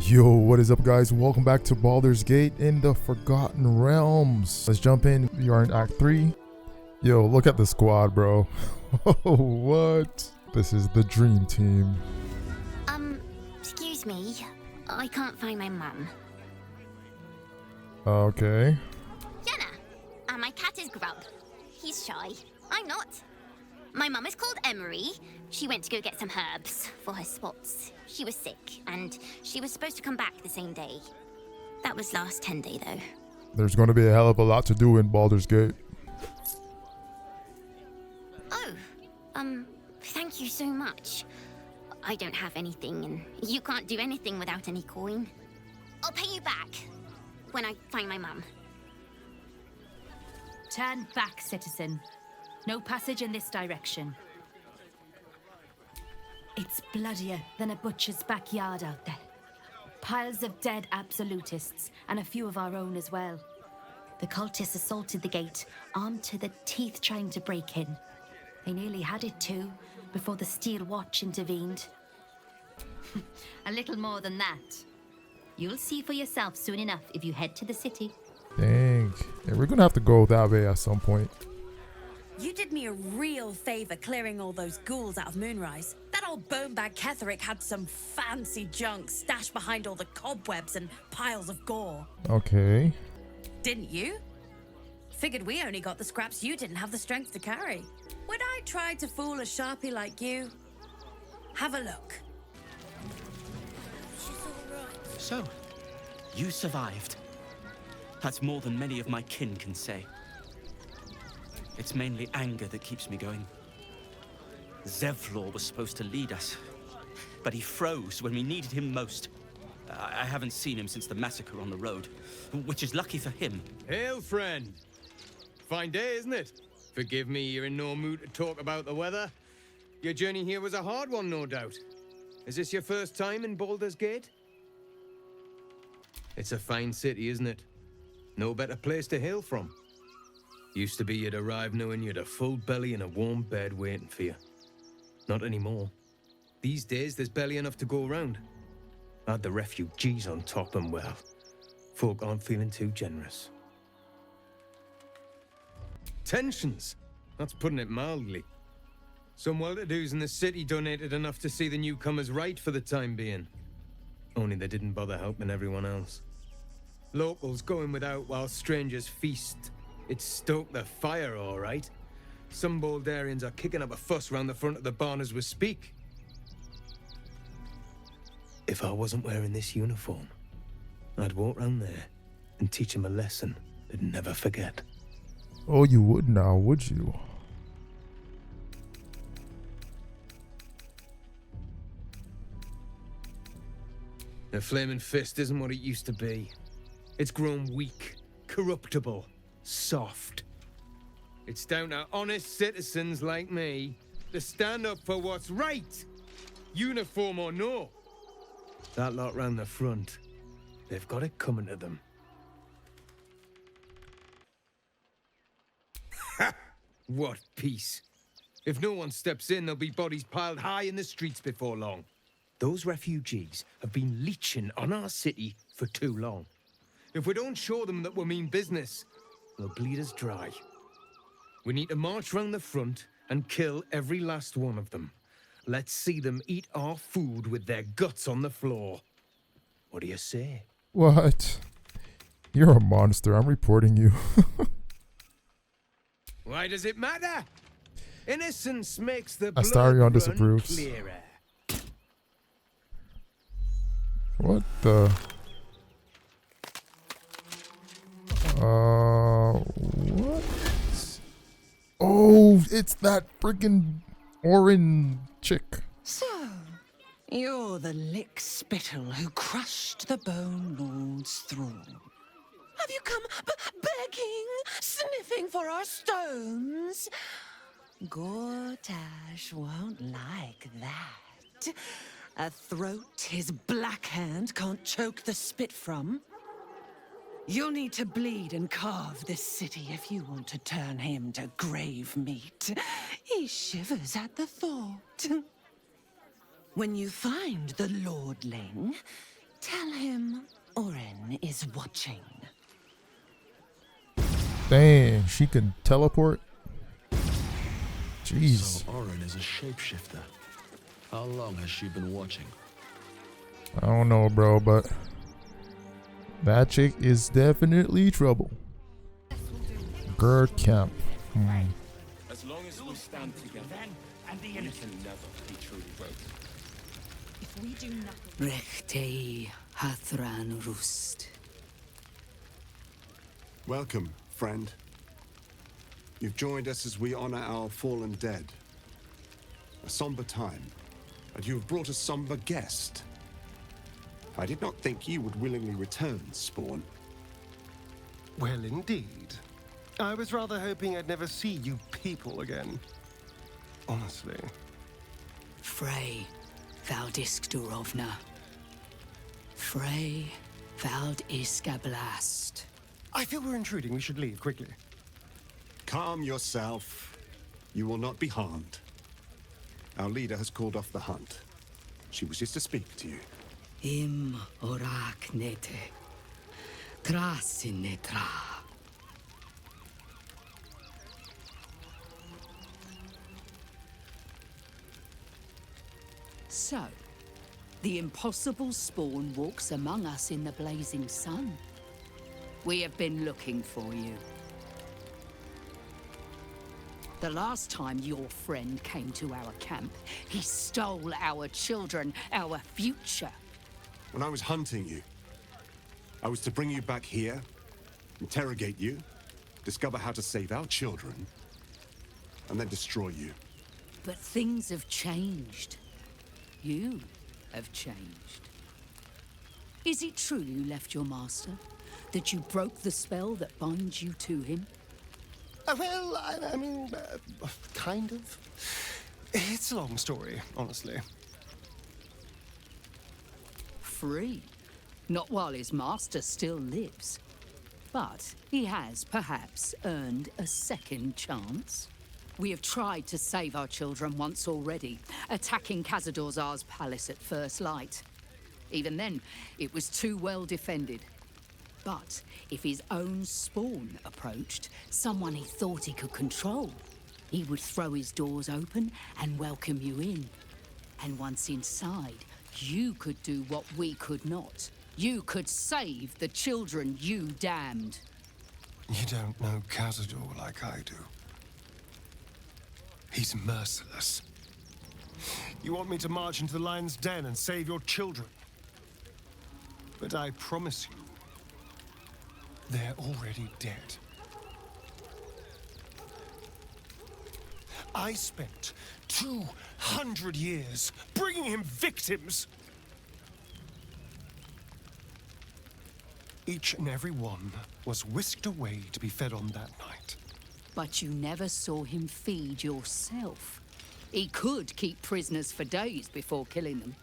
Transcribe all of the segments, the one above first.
Yo, what is up guys? Welcome back to Baldur's Gate in the Forgotten Realms. Let's jump in. We are in Act 3. Yo, look at the squad, bro. What? This is the dream team. Excuse me. I can't find my mum. Okay. Jenna, my cat is Grub. He's shy. I'm not. My mum is called Emery. She went to go get some herbs for her spots. She was sick, and she was supposed to come back the same day. That was last 10 day, though. There's going to be a hell of a lot to do in Baldur's Gate. Oh, thank you so much. I don't have anything, and you can't do anything without any coin. I'll pay you back when I find my mum. Turn back, citizen. No passage in this direction. It's bloodier than a butcher's backyard out there. Piles of dead absolutists, and a few of our own as well. The cultists assaulted the gate, armed to the teeth trying to break in. They nearly had it too, before the Steel Watch intervened. A little more than that. You'll see for yourself soon enough if you head to the city. Dang. Yeah, we're going to have to go that way at some point. You did me a real favor clearing all those ghouls out of Moonrise. That old bonebag Ketherick had some fancy junk stashed behind all the cobwebs and piles of gore. Okay. Didn't you? Figured we only got the scraps you didn't have the strength to carry. Would I try to fool a sharpie like you? Have a look. She's all right. So, you survived. That's more than many of my kin can say. It's mainly anger that keeps me going. Zevlor was supposed to lead us, but he froze when we needed him most. I haven't seen him since the massacre on the road, which is lucky for him. Hail, friend. Fine day, isn't it? Forgive me, you're in no mood to talk about the weather. Your journey here was a hard one, no doubt. Is this your first time in Baldur's Gate? It's a fine city, isn't it? No better place to hail from. Used to be you'd arrive knowing you'd a full belly and a warm bed waiting for you. Not anymore. These days, there's barely enough to go around. Add the refugees on top and, well, folk aren't feeling too generous. Tensions. That's putting it mildly. Some well-to-dos in the city donated enough to see the newcomers right for the time being. Only they didn't bother helping everyone else. Locals going without while strangers feast. It stoked the fire, all right. Some Baldurians are kicking up a fuss round the front of the barn as we speak. If I wasn't wearing this uniform, I'd walk round there and teach him a lesson they'd never forget. Oh, you would now, would you? The Flaming Fist isn't what it used to be. It's grown weak, corruptible, soft. It's down to honest citizens like me to stand up for what's right, uniform or no. That lot round the front, they've got it coming to them. Ha! What peace. If no one steps in, there'll be bodies piled high in the streets before long. Those refugees have been leeching on our city for too long. If we don't show them that we mean business, they'll bleed us dry. We need to march round the front and kill every last one of them. Let's see them eat our food with their guts on the floor. What do you say? What? You're a monster. I'm reporting you. Why does it matter? Innocence makes the blood Astarion run disapproves. clearer. What the? What? Oh, it's that freaking Orin chick. So, you're the lick spittle who crushed the Bone Lord's throne. Have you come begging, sniffing for our stones? Gortash won't like that. A throat his black hand can't choke the spit from. You'll need to bleed and carve this city if you want to turn him to grave meat. He shivers at the thought. When you find the Lordling, Tell him Orin is watching. Dang, she can teleport? Jeez. So Orin is a shapeshifter. How long has she been watching? I don't know, bro, but that chick is definitely trouble. Girl camp. As long as we stand together, we can never be truly broken. If we do nothing. Rechtei Hathran Rust. Welcome, friend. You've joined us as we honor our fallen dead. A somber time, and you have brought a somber guest. I did not think you would willingly return, Spawn. Well, indeed. I was rather hoping I'd never see you people again. Honestly. Frey Valdiskdurovna. Frey Valdiskablast. I feel we're intruding. We should leave quickly. Calm yourself. You will not be harmed. Our leader has called off the hunt. She wishes to speak to you. Im orak nete. Trasinetra. So, the impossible Spawn walks among us in the blazing sun. We have been looking for you. The last time your friend came to our camp, he stole our children, our future. When I was hunting you, I was to bring you back here, interrogate you, discover how to save our children, and then destroy you. But things have changed. You have changed. Is it true you left your master? That you broke the spell that binds you to him? Well, I mean, kind of. It's a long story, honestly. Free. Not while his master still lives. But he has perhaps earned a second chance. We have tried to save our children once already, attacking Khazad-dûr'Zar's palace at first light. Even then, it was too well defended. But if his own spawn approached, someone he thought he could control, he would throw his doors open and welcome you in. And once inside, you could do what we could not. You could save the children you damned. You don't know Khazad-dûr like I do. He's merciless. You want me to march into the lion's den and save your children? But I promise you, they're already dead. I spent 200 years bringing him victims. Each and every one was whisked away to be fed on that night. But you never saw him feed yourself. He could keep prisoners for days before killing them.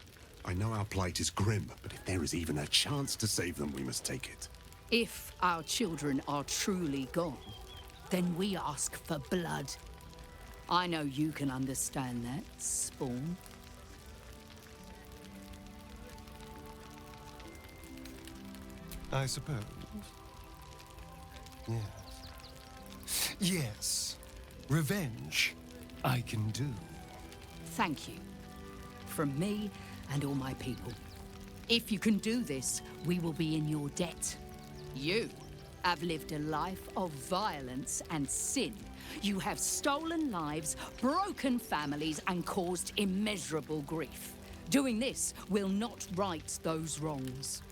I know our plight is grim, but if there is even a chance to save them, we must take it. If our children are truly gone, then we ask for blood. I know you can understand that, Spawn. I suppose. Yes. Yes. Revenge, I can do. Thank you. From me and all my people. If you can do this, we will be in your debt. You have lived a life of violence and sin. You have stolen lives, broken families, and caused immeasurable grief. Doing this will not right those wrongs.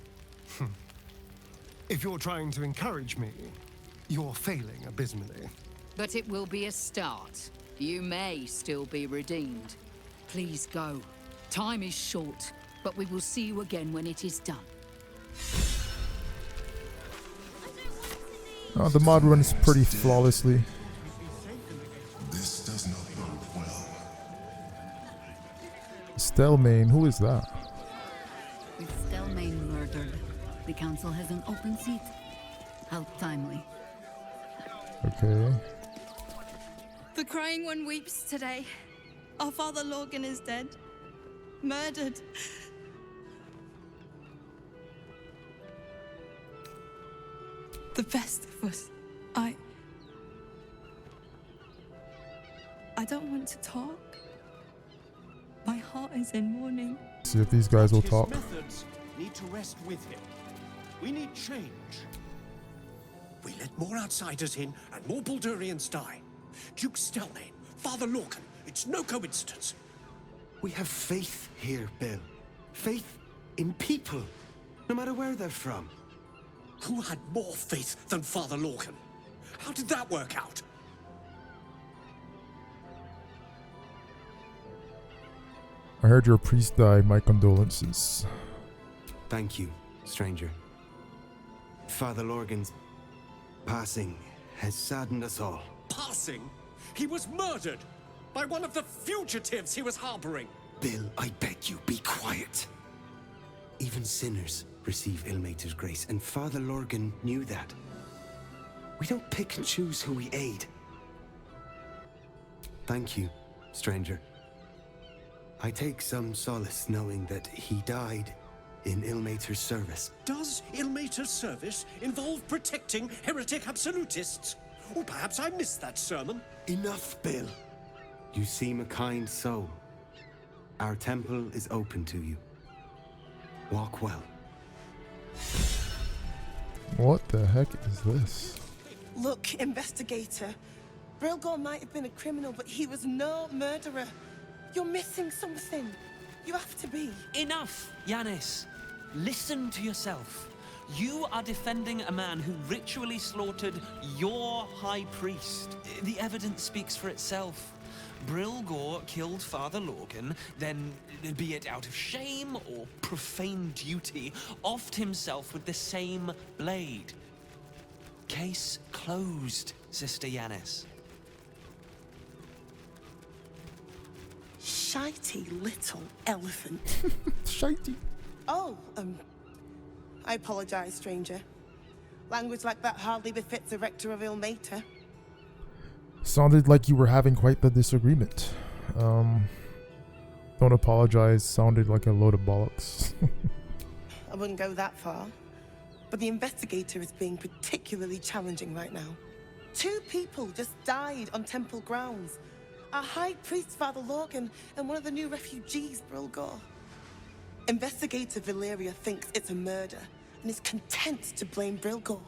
If you're trying to encourage me, you're failing abysmally. But it will be a start. You may still be redeemed. Please go. Time is short, but we will see you again when it is done. Oh, the mod runs pretty flawlessly. This does not bode well. Stelmane, who is that? With Stelmane murdered, the council has an open seat. How timely. Okay. The crying one weeps today. Our father Lorgan is dead. Murdered. the best of us. I don't want to talk. My heart is in mourning. See if these guys will His talk. methods need to rest with him. We need change. We let more outsiders in and more Baldurians die. Duke Stelmane, Father Lorcan, it's no coincidence. We have faith here, Bill. Faith in people, no matter where they're from. Who had more faith than Father Lorcan? How did that work out? I heard your priest died. My condolences. Thank you, stranger. Father Lorgan's passing has saddened us all. Passing? He was murdered by one of the fugitives he was harboring. Bill, I beg you, be quiet. Even sinners receive Ilmater's grace, and Father Lorgan knew that. We don't pick and choose who we aid. Thank you, stranger. I take some solace knowing that he died in Ilmater's service. Does Ilmater's service involve protecting heretic absolutists? Or perhaps I missed that sermon. Enough, Bill. You seem a kind soul. Our temple is open to you. Walk well. What the heck is this? Look, investigator. Brilgor might have been a criminal, but he was no murderer. You're missing something. You have to be. Enough, Yanis. Listen to yourself. You are defending a man who ritually slaughtered your high priest. The evidence speaks for itself. Brilgor killed Father Lorgan, then, be it out of shame or profane duty, offed himself with the same blade. Case closed, Sister Yanis. Shitey little elephant. Shitey. Oh, I apologize, stranger. Language like that hardly befits a rector of Ilmater. Sounded like you were having quite the disagreement. Don't apologize. Sounded like a load of bollocks. I wouldn't go that far. But the investigator is being particularly challenging right now. 2 people just died on temple grounds. Our high priest, Father Lorgan, and one of the new refugees, Brilgor. Investigator Valeria thinks it's a murder and is content to blame Brilgor,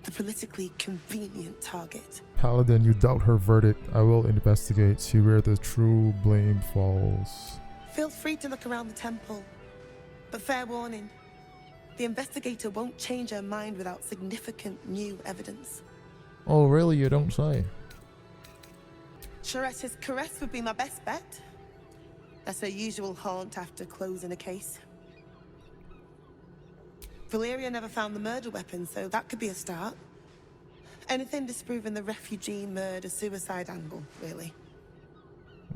the politically convenient target. Paladin, you doubt her verdict. I will investigate, see where the true blame falls. Feel free to look around the temple. But fair warning, the investigator won't change her mind without significant new evidence. Oh, really? You don't say. Charette's caress would be my best bet. That's her usual haunt after closing a case. Valeria never found the murder weapon, so that could be a start. Anything disproving the refugee murder-suicide angle, really.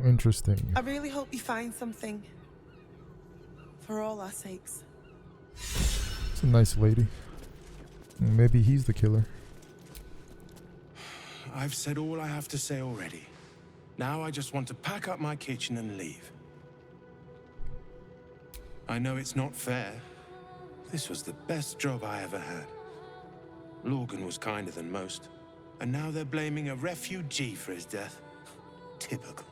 Interesting. I really hope you find something. For all our sakes. It's a nice lady. Maybe he's the killer. I've said all I have to say already. Now I just want to pack up my kitchen and leave. I know it's not fair. This was the best job I ever had. Lorgan was kinder than most, and now they're blaming a refugee for his death. Typical.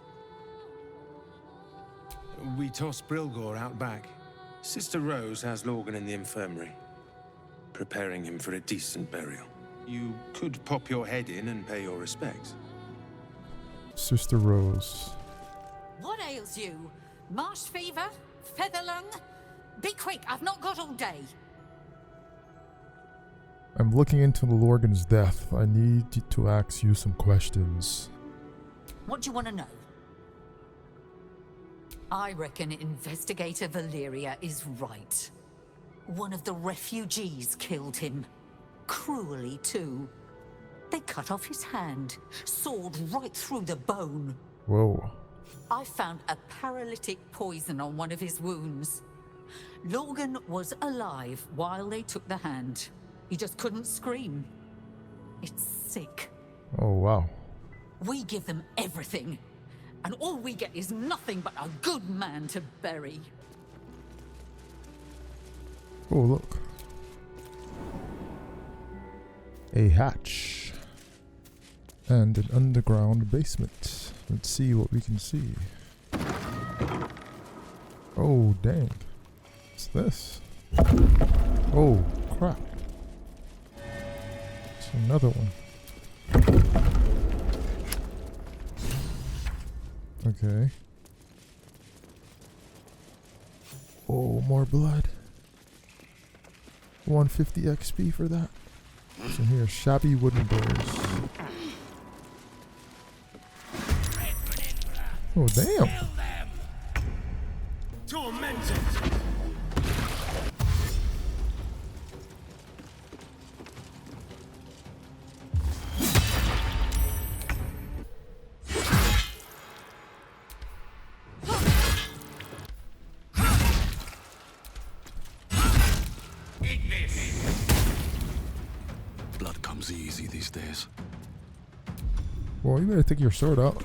We tossed Brilgor out back. Sister Rose has Lorgan in the infirmary, preparing him for a decent burial. You could pop your head in and pay your respects. Sister Rose. What ails you? Marsh fever? Featherlung? Be quick, I've not got all day. I'm looking into the Lorgan's death. I need to ask you some questions. What do you want to know? I reckon Investigator Valeria is right. One of the refugees killed him. Cruelly, too. They cut off his hand, sawed right through the bone. Whoa. I found a paralytic poison on one of his wounds. Lorgan was alive while they took the hand. He just couldn't scream. It's sick. Oh, wow. We give them everything, and all we get is nothing but a good man to bury. Oh, look. a hatch and an underground basement. Let's see what we can see. Oh, dang. What's this? Oh, crap. It's another one. Okay. Oh, more blood. 150 XP for that. So here, shabby wooden doors. Oh, damn. Tormented. Blood comes easy these days. Well, you better take your sword out.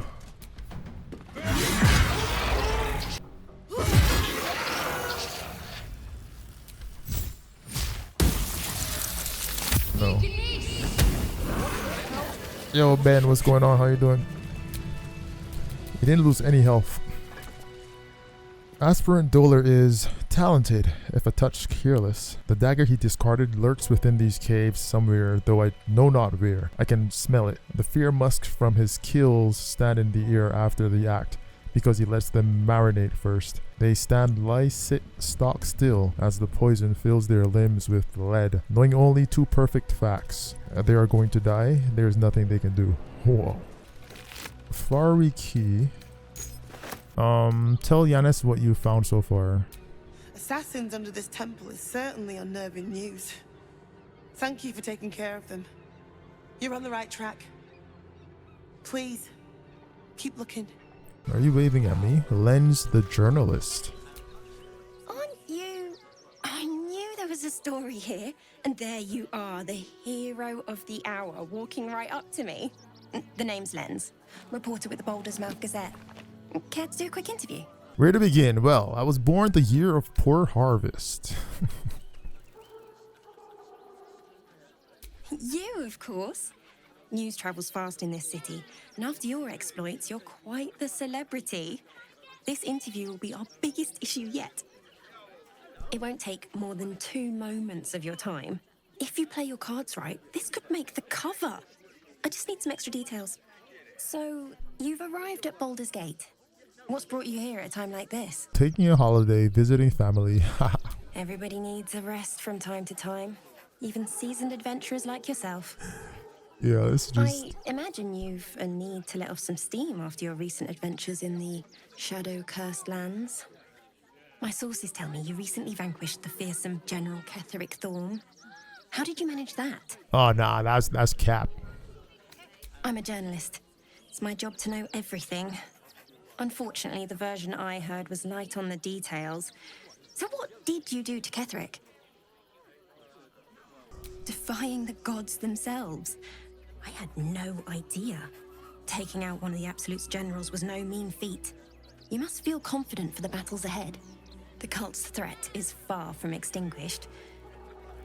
No. Yo, Ben, what's going on? How you doing? He didn't lose any health. Aspirant Dolar is talented, if a touch careless. The dagger he discarded lurks within these caves somewhere, though I know not where. I can smell it. The fear musks from his kills stand in the air after the act, because he lets them marinate first. They lie, sit, stock still, as the poison fills their limbs with lead, knowing only two perfect facts. They are going to die, there's nothing they can do. Whoa. Fari key. Tell Yanis what you found so far. Assassins under this temple is certainly unnerving news. Thank you for taking care of them. You're on the right track. Please, keep looking. Are you waving at me? Lens the journalist. Aren't you... I knew there was a story here. And there you are, the hero of the hour, walking right up to me. The name's Lens, reporter with the Baldurs Mouth Gazette. Care to do a quick interview? Where to begin? Well, I was born the year of poor harvest. You, of course. News travels fast in this city, and after your exploits, you're quite the celebrity. This interview will be our biggest issue yet. It won't take more than 2 moments of your time. If you play your cards right, this could make the cover. I just need some extra details. So, you've arrived at Baldur's Gate. What's brought you here at a time like this? Taking a holiday, visiting family. Everybody needs a rest from time to time. Even seasoned adventurers like yourself. Yeah, it's just... I imagine you've a need to let off some steam after your recent adventures in the shadow-cursed lands. My sources tell me you recently vanquished the fearsome General Ketheric Thorn. How did you manage that? Oh, nah, that's cap. I'm a journalist. It's my job to know everything. Unfortunately, the version I heard was light on the details. So what did you do to Ketheric? Defying the gods themselves. I had no idea. Taking out one of the Absolute's generals was no mean feat. You must feel confident for the battles ahead. The cult's threat is far from extinguished.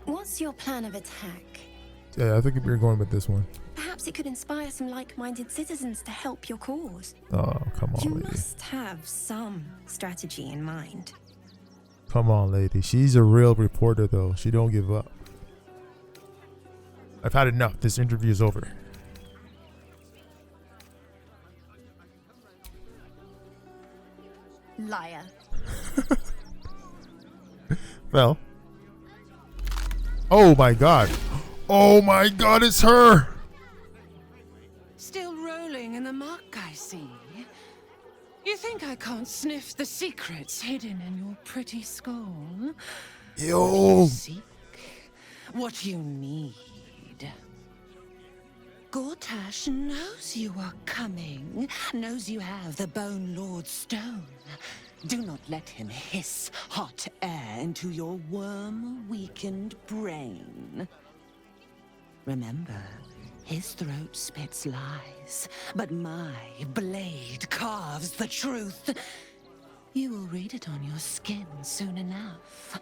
What's your plan of attack? Yeah, I think we're going with this one. Perhaps it could inspire some like-minded citizens to help your cause. Oh, come on, You lady. must have some strategy in mind. Come on, lady. She's a real reporter, though. She don't give up. I've had enough. This interview is over. Liar. Well. Oh my god. Oh my god, it's her! Still rolling in the muck, I see. You think I can't sniff the secrets hidden in your pretty skull? Yo! You seek what you need. Gortash knows you are coming, knows you have the Bone Lord's stone. Do not let him hiss hot air into your worm-weakened brain. Remember, his throat spits lies, but my blade carves the truth. You will read it on your skin soon enough.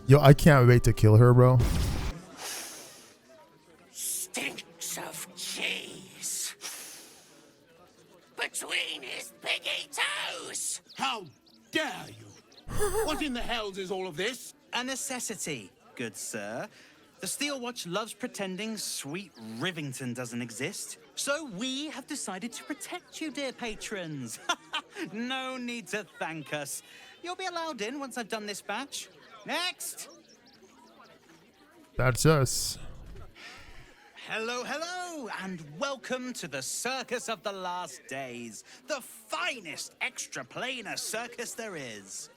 Yo, I can't wait to kill her, bro. is all of this? A necessity, good sir. The Steel Watch loves pretending sweet Rivington doesn't exist. So we have decided to protect you, dear patrons. No need to thank us. You'll be allowed in once I've done this batch. Next! That's us. Hello, hello, and welcome to the Circus of the Last Days, the finest extra-planar circus there is.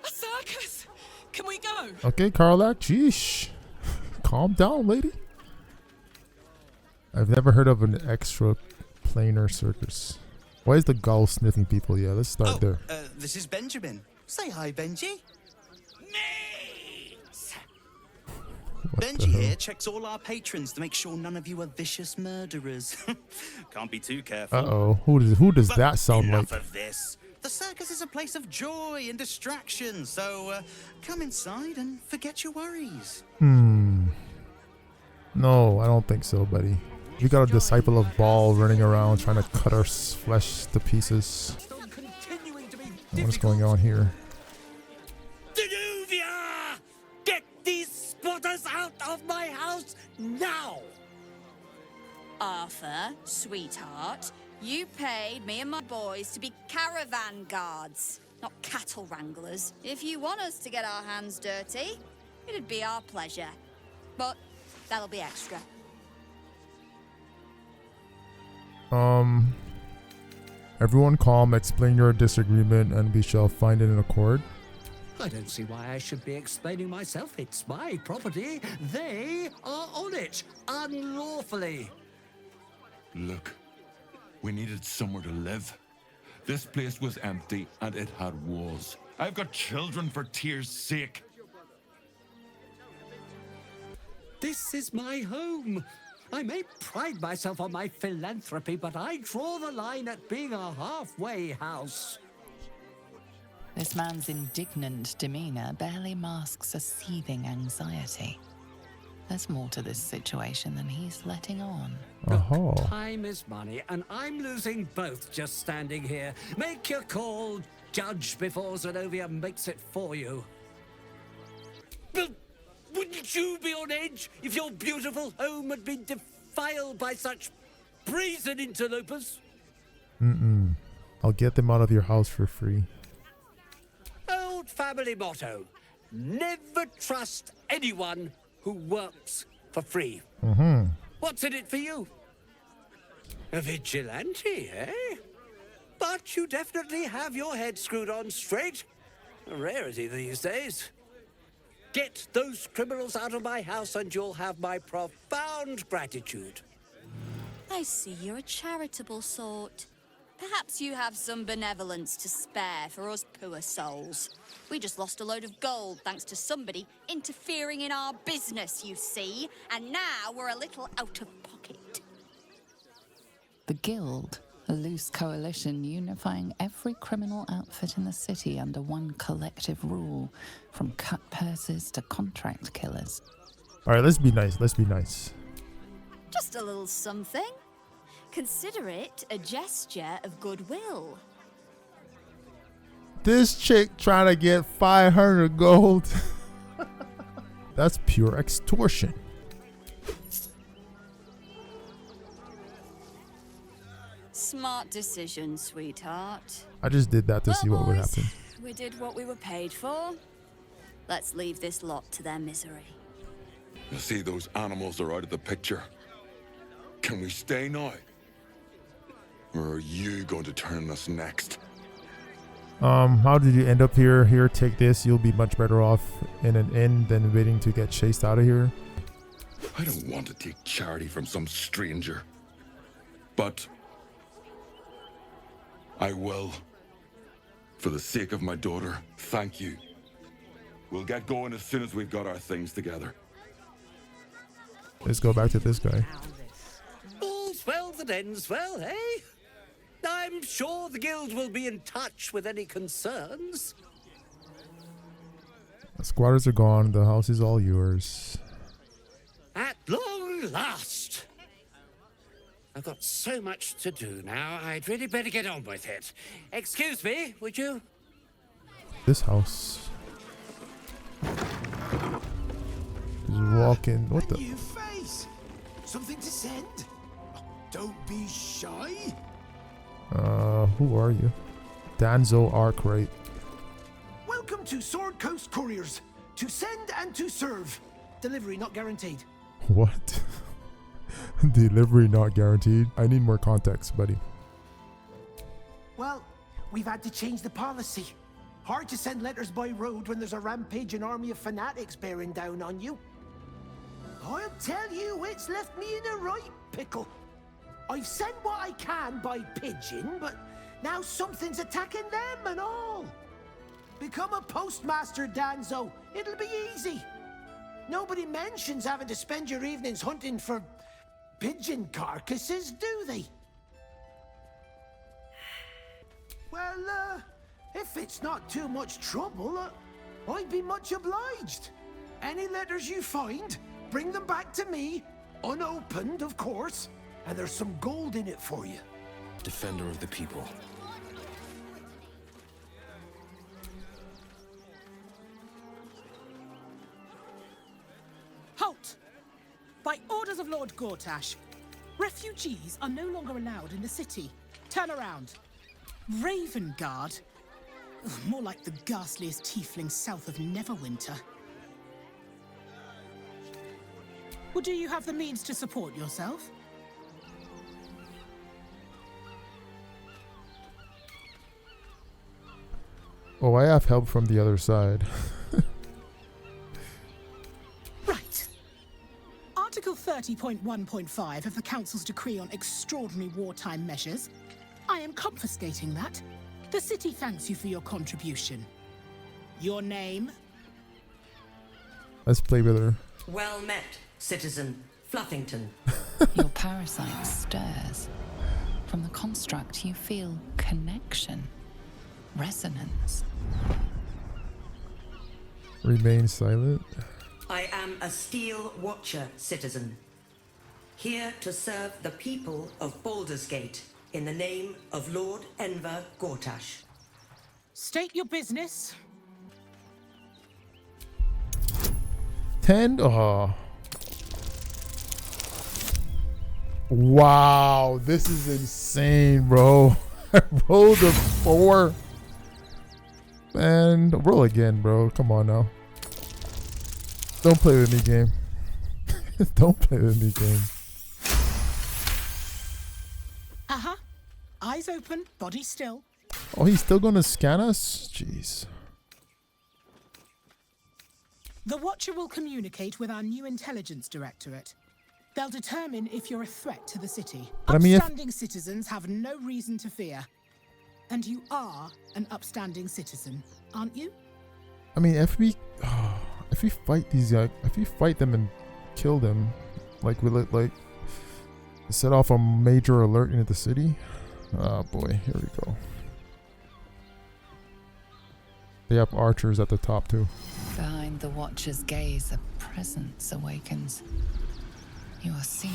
A circus! Can we go? Okay, Karlak, jeesh. Calm down, lady. I've never heard of an extra planar circus. Why is the gull sniffing people? Yeah, let's start there. This is Benjamin. Say hi, Benji. Benji here checks all our patrons to make sure none of you are vicious murderers. Can't be too careful. Uh-oh. Who does that sound like? Enough of this. The circus is a place of joy and distraction, so come inside and forget your worries. No, I don't think so, buddy. We got a disciple of Baal running around trying to cut our flesh to pieces. What is going on here? Danuvia! Get these spotters out of my house now! Arthur, sweetheart, you paid me and my boys to be caravan guards, not cattle wranglers. If you want us to get our hands dirty, it'd be our pleasure. But that'll be extra. Everyone calm, explain your disagreement, and we shall find it in accord. I don't see why I should be explaining myself. It's my property. They are on it, unlawfully. Look, we needed somewhere to live. This place was empty and it had walls. I've got children for tears' sake. This is my home. I may pride myself on my philanthropy, but I draw the line at being a halfway house. This man's indignant demeanor barely masks a seething anxiety. There's more to this situation than he's letting on. Time is money, and I'm losing both just standing here. Make your call, judge, before Zenobia makes it for you. But wouldn't you be on edge if your beautiful home had been defiled by such brazen interlopers? I'll get them out of your house for free. Old family motto: never trust anyone who works for free. What's in it for you? A vigilante, eh? But you definitely have your head screwed on straight. A rarity these days. Get those criminals out of my house and you'll have my profound gratitude. I see you're a charitable sort. Perhaps you have some benevolence to spare for us poor souls. We just lost a load of gold thanks to somebody interfering in our business, you see. And now we're a little out of pocket. The Guild, a loose coalition unifying every criminal outfit in the city under one collective rule, from cut purses to contract killers. Alright, let's be nice. Let's be nice. Just a little something. Consider it a gesture of goodwill. This chick trying to get 500 gold. That's pure extortion. Smart decision, sweetheart. I just did that to see what would happen. We did what we were paid for. Let's leave this lot to their misery. You see, those animals are out of the picture. Can we stay now? Or are you going to turn us next? How did you end up here? Here, take this. You'll be much better off in an inn than waiting to get chased out of here. I don't want to take charity from some stranger. But I will. For the sake of my daughter, thank you. We'll get going as soon as we've got our things together. Let's go back to this guy. All's well that ends well, eh? I'm sure the guild will be in touch with any concerns. The squatters are gone. The house is all yours. At long last! I've got so much to do now, I'd really better get on with it. Excuse me, would you? This house. Just walking. What the? New face. Something to send? Don't be shy. Who are you? Danzo Arkwright. Welcome to Sword Coast Couriers. To send and to serve. Delivery not guaranteed. What? Delivery not guaranteed. I need more context, buddy. Well, we've had to change the policy. Hard to send letters by road when there's a rampaging army of fanatics bearing down on you. I'll tell you, it's left me in a right pickle. I've sent what I can by pigeon, but now something's attacking them and all. Become a postmaster, Danzo. It'll be easy. Nobody mentions having to spend your evenings hunting for pigeon carcasses, do they? Well, if it's not too much trouble, I'd be much obliged. Any letters you find, bring them back to me, unopened, of course, and there's some gold in it for you. Defender of the people. Halt! By orders of Lord Gortash, refugees are no longer allowed in the city. Turn around. Raven Guard? Ugh, more like the ghastliest tiefling south of Neverwinter. Well, do you have the means to support yourself? Oh, I have help from the other side. Right. Article 30.1.5 of the Council's decree on extraordinary wartime measures. I am confiscating that. The city thanks you for your contribution. Your name? Let's play with her. Well met, Citizen Fluffington. Your parasite stirs. From the construct, you feel connection, resonance. Remain silent. I am a Steel Watcher, Citizen. Here to serve the people of Baldurs Gate in the name of Lord Enver Gortash. State your business. 10? Oh. Wow, this is insane, bro. I rolled a 4. Man, roll again, bro. Come on now. Don't play with me, game. Don't play with me, game. Uh-huh. Eyes open, body still. Oh, he's still gonna scan us? Jeez. The Watcher will communicate with our new intelligence directorate. They'll determine if you're a threat to the city. But I mean, upstanding citizens have no reason to fear. And you are an upstanding citizen, aren't you? I mean, if we fight these guys, if we fight them and kill them, like will it like set off a major alert into the city? Oh boy, here we go. They have archers at the top too. Behind the Watcher's gaze, a presence awakens. You are seen.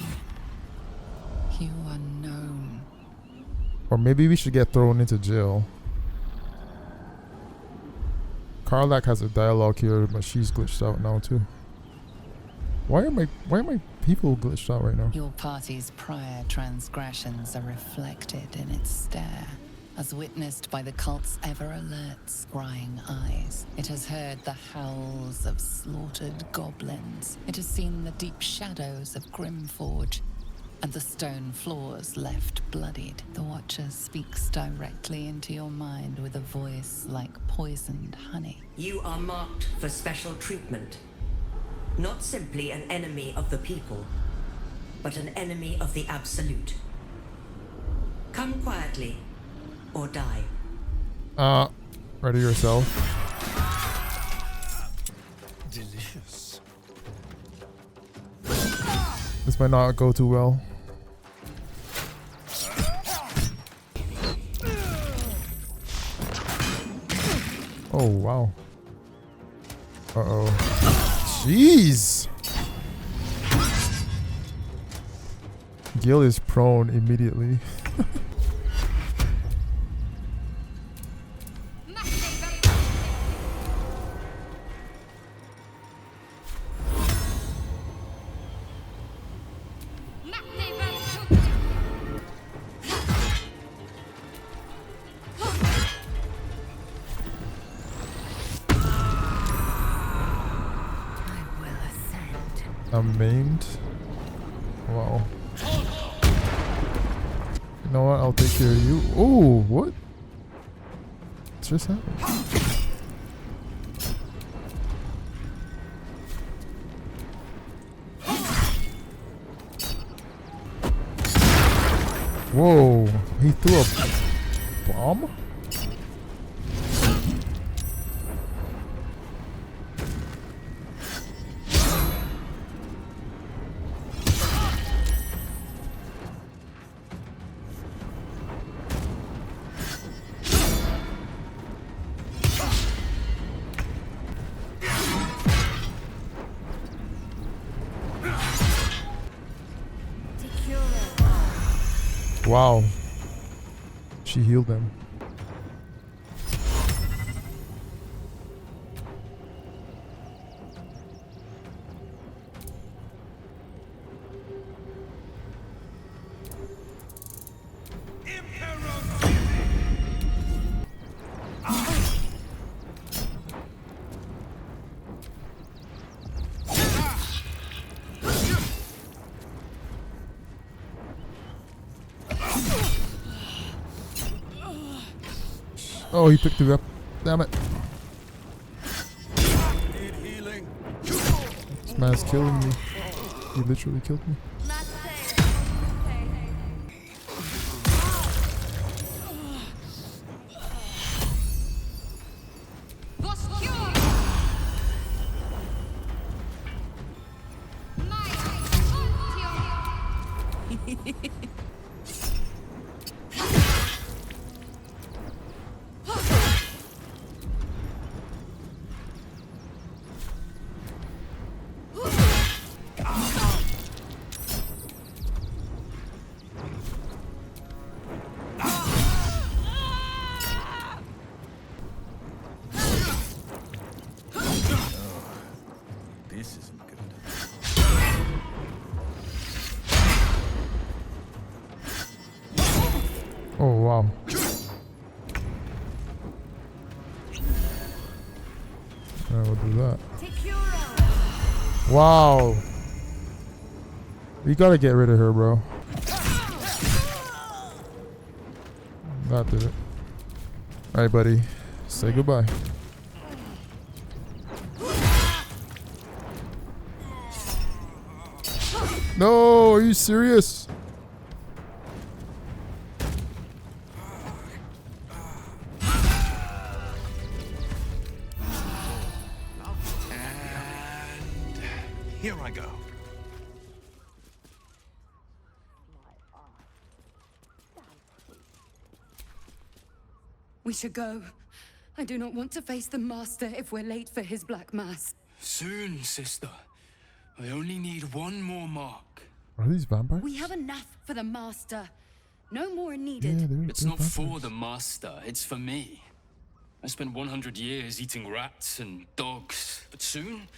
You are known. Or maybe we should get thrown into jail. Karlak has a dialogue here, but she's glitched out now too. Why are my people glitched out right now? Your party's prior transgressions are reflected in its stare, as witnessed by the cult's ever-alert, scrying eyes. It has heard the howls of slaughtered goblins. It has seen the deep shadows of Grimforge, and the stone floors left bloodied. The Watcher speaks directly into your mind with a voice like poisoned honey. You are marked for special treatment. Not simply an enemy of the people, but an enemy of the Absolute. Come quietly, or die. Ready yourself. Delicious. This might not go too well. Oh, wow. Uh-oh. Jeez! Gil is prone immediately. I'm maimed. Wow. You know what? I'll take care of you. Oh, what? What's just happened? Whoa, he threw a bomb? Wow. She healed them. Oh, he picked it up. Damn it. This man's killing me. He literally killed me. This isn't good. Oh, wow. I will do that. Wow. We gotta get rid of her, bro. That did it. Alright, buddy. Say goodbye. No, are you serious? Here I go. We should go. I do not want to face the Master if we're late for his Black Mass. Soon, sister. I only need one more mark. Are these vampires? We have enough for the Master. No more are needed. Yeah, It's not for the Master, it's for me. I spent 100 years eating rats and dogs, but soon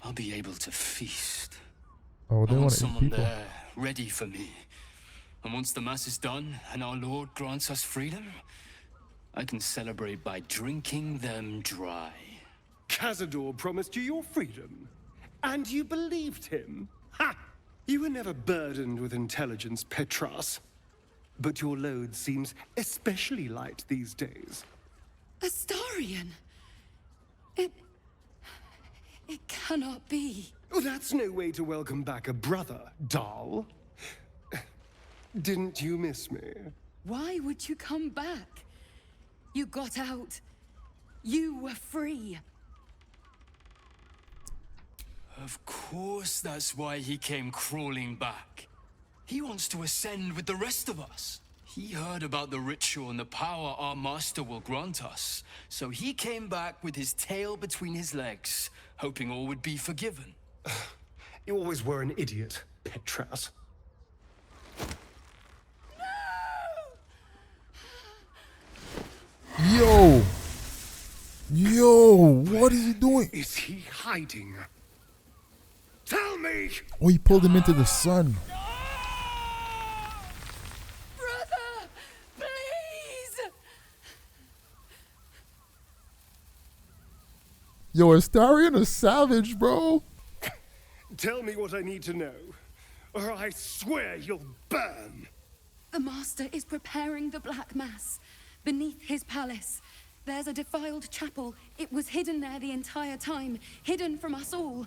I'll be able to feast. Oh, they I want want to eat someone people. there, ready for me. And once the Mass is done and our Lord grants us freedom, I can celebrate by drinking them dry. Cazador promised you your freedom, and you believed him? Ha! You were never burdened with intelligence, Petras. But your load seems especially light these days. Astarion! It cannot be. Oh, that's no way to welcome back a brother, doll. Didn't you miss me? Why would you come back? You got out. You were free. Of course that's why he came crawling back. He wants to ascend with the rest of us. He heard about the ritual and the power our master will grant us. So he came back with his tail between his legs, hoping all would be forgiven. You always were an idiot, Petras. Yo! Yo! What is he doing? Is he hiding? Tell me! Oh, he pulled him into the sun. Brother! Please! Yo, Astarion a savage, bro. Tell me what I need to know, or I swear you'll burn. The Master is preparing the Black Mass beneath his palace. There's a defiled chapel. It was hidden there the entire time, hidden from us all.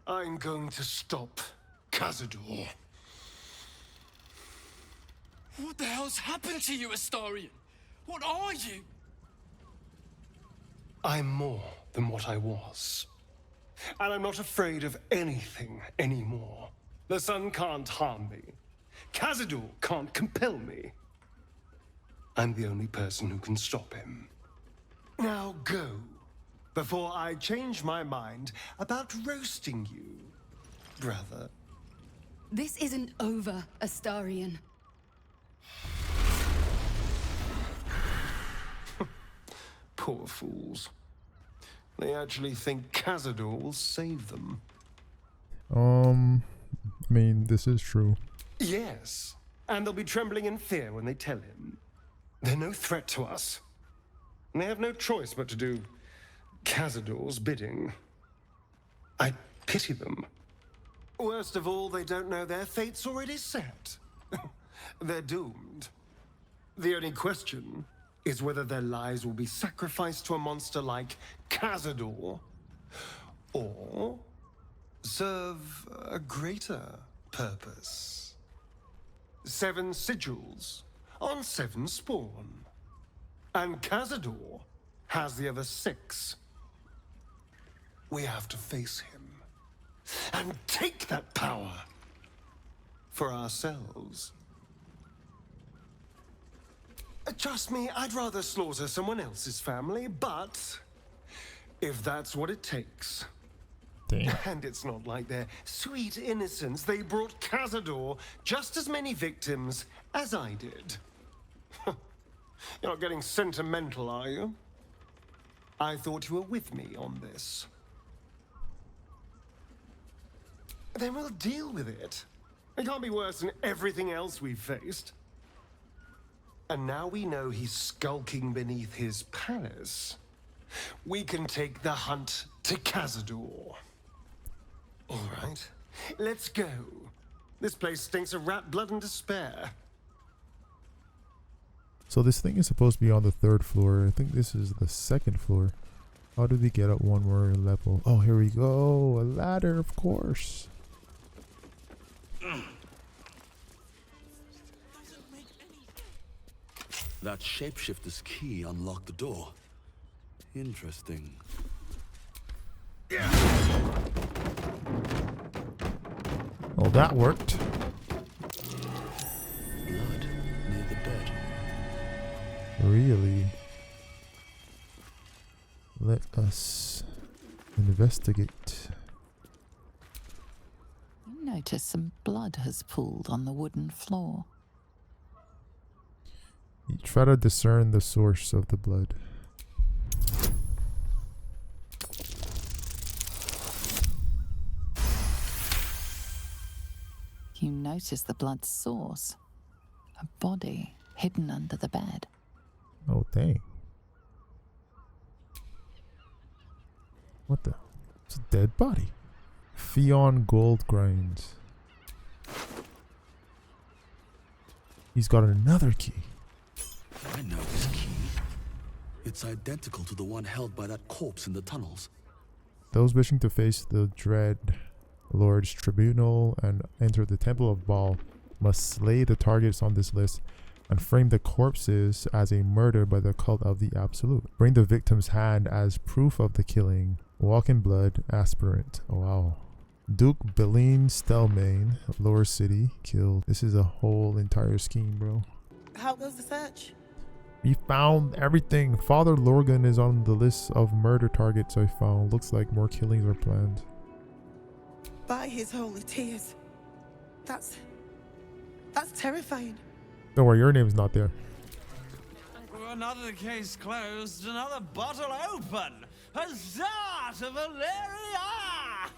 I'm going to stop Cazador. What the hell's happened to you, Astarion? What are you? I'm more than what I was. And I'm not afraid of anything anymore. The sun can't harm me. Cazador can't compel me. I'm the only person who can stop him. Now go, before I change my mind about roasting you, brother. This isn't over, Astarion. Poor fools. They actually think Cazador will save them. I mean, this is true. Yes, and they'll be trembling in fear when they tell him. They're no threat to us. And they have no choice but to do Cazador's bidding. I pity them. Worst of all, they don't know their fate's already set. They're doomed. The only question is whether their lives will be sacrificed to a monster like Cazador, or serve a greater purpose. 7 sigils on 7 spawn. And Cazador has the other 6. We have to face him and take that power for ourselves. Trust me, I'd rather slaughter someone else's family, but if that's what it takes. Damn. And it's not like their sweet innocence. They brought Cazador just as many victims as I did. You're not getting sentimental, are you? I thought you were with me on this. Then we'll deal with it. It can't be worse than everything else we've faced. And now we know he's skulking beneath his palace. We can take the hunt to Cazador. All right, let's go. This place stinks of rat blood and despair. So this thing is supposed to be on the 3rd floor. I think this is the 2nd floor. How did we get up one more level? Oh, here we go. A ladder, of course. That shapeshifter's key unlocked the door. Interesting. Well, that worked. Blood near the bed. Really? Let us investigate. You notice some blood has pooled on the wooden floor. You try to discern the source of the blood. You notice the blood's source. A body hidden under the bed. Oh, dang. What the? It's a dead body. Fion gold grinds. He's got another key. I know this key. It's identical to the one held by that corpse in the tunnels. Those wishing to face the dread Lord's tribunal and enter the Temple of Baal must slay the targets on this list and frame the corpses as a murder by the cult of the Absolute. Bring the victim's hand as proof of the killing. Walk in blood, aspirant. Oh, wow. Duke Beline Stelmane, Lower City, killed. This is a whole entire scheme, bro. How goes the search? We found everything. Father Lorgan is on the list of murder targets I found. Looks like more killings are planned. By his holy tears. That's terrifying. Don't worry, your name's not there. Another case closed, another bottle open. Huzzah to Valeria!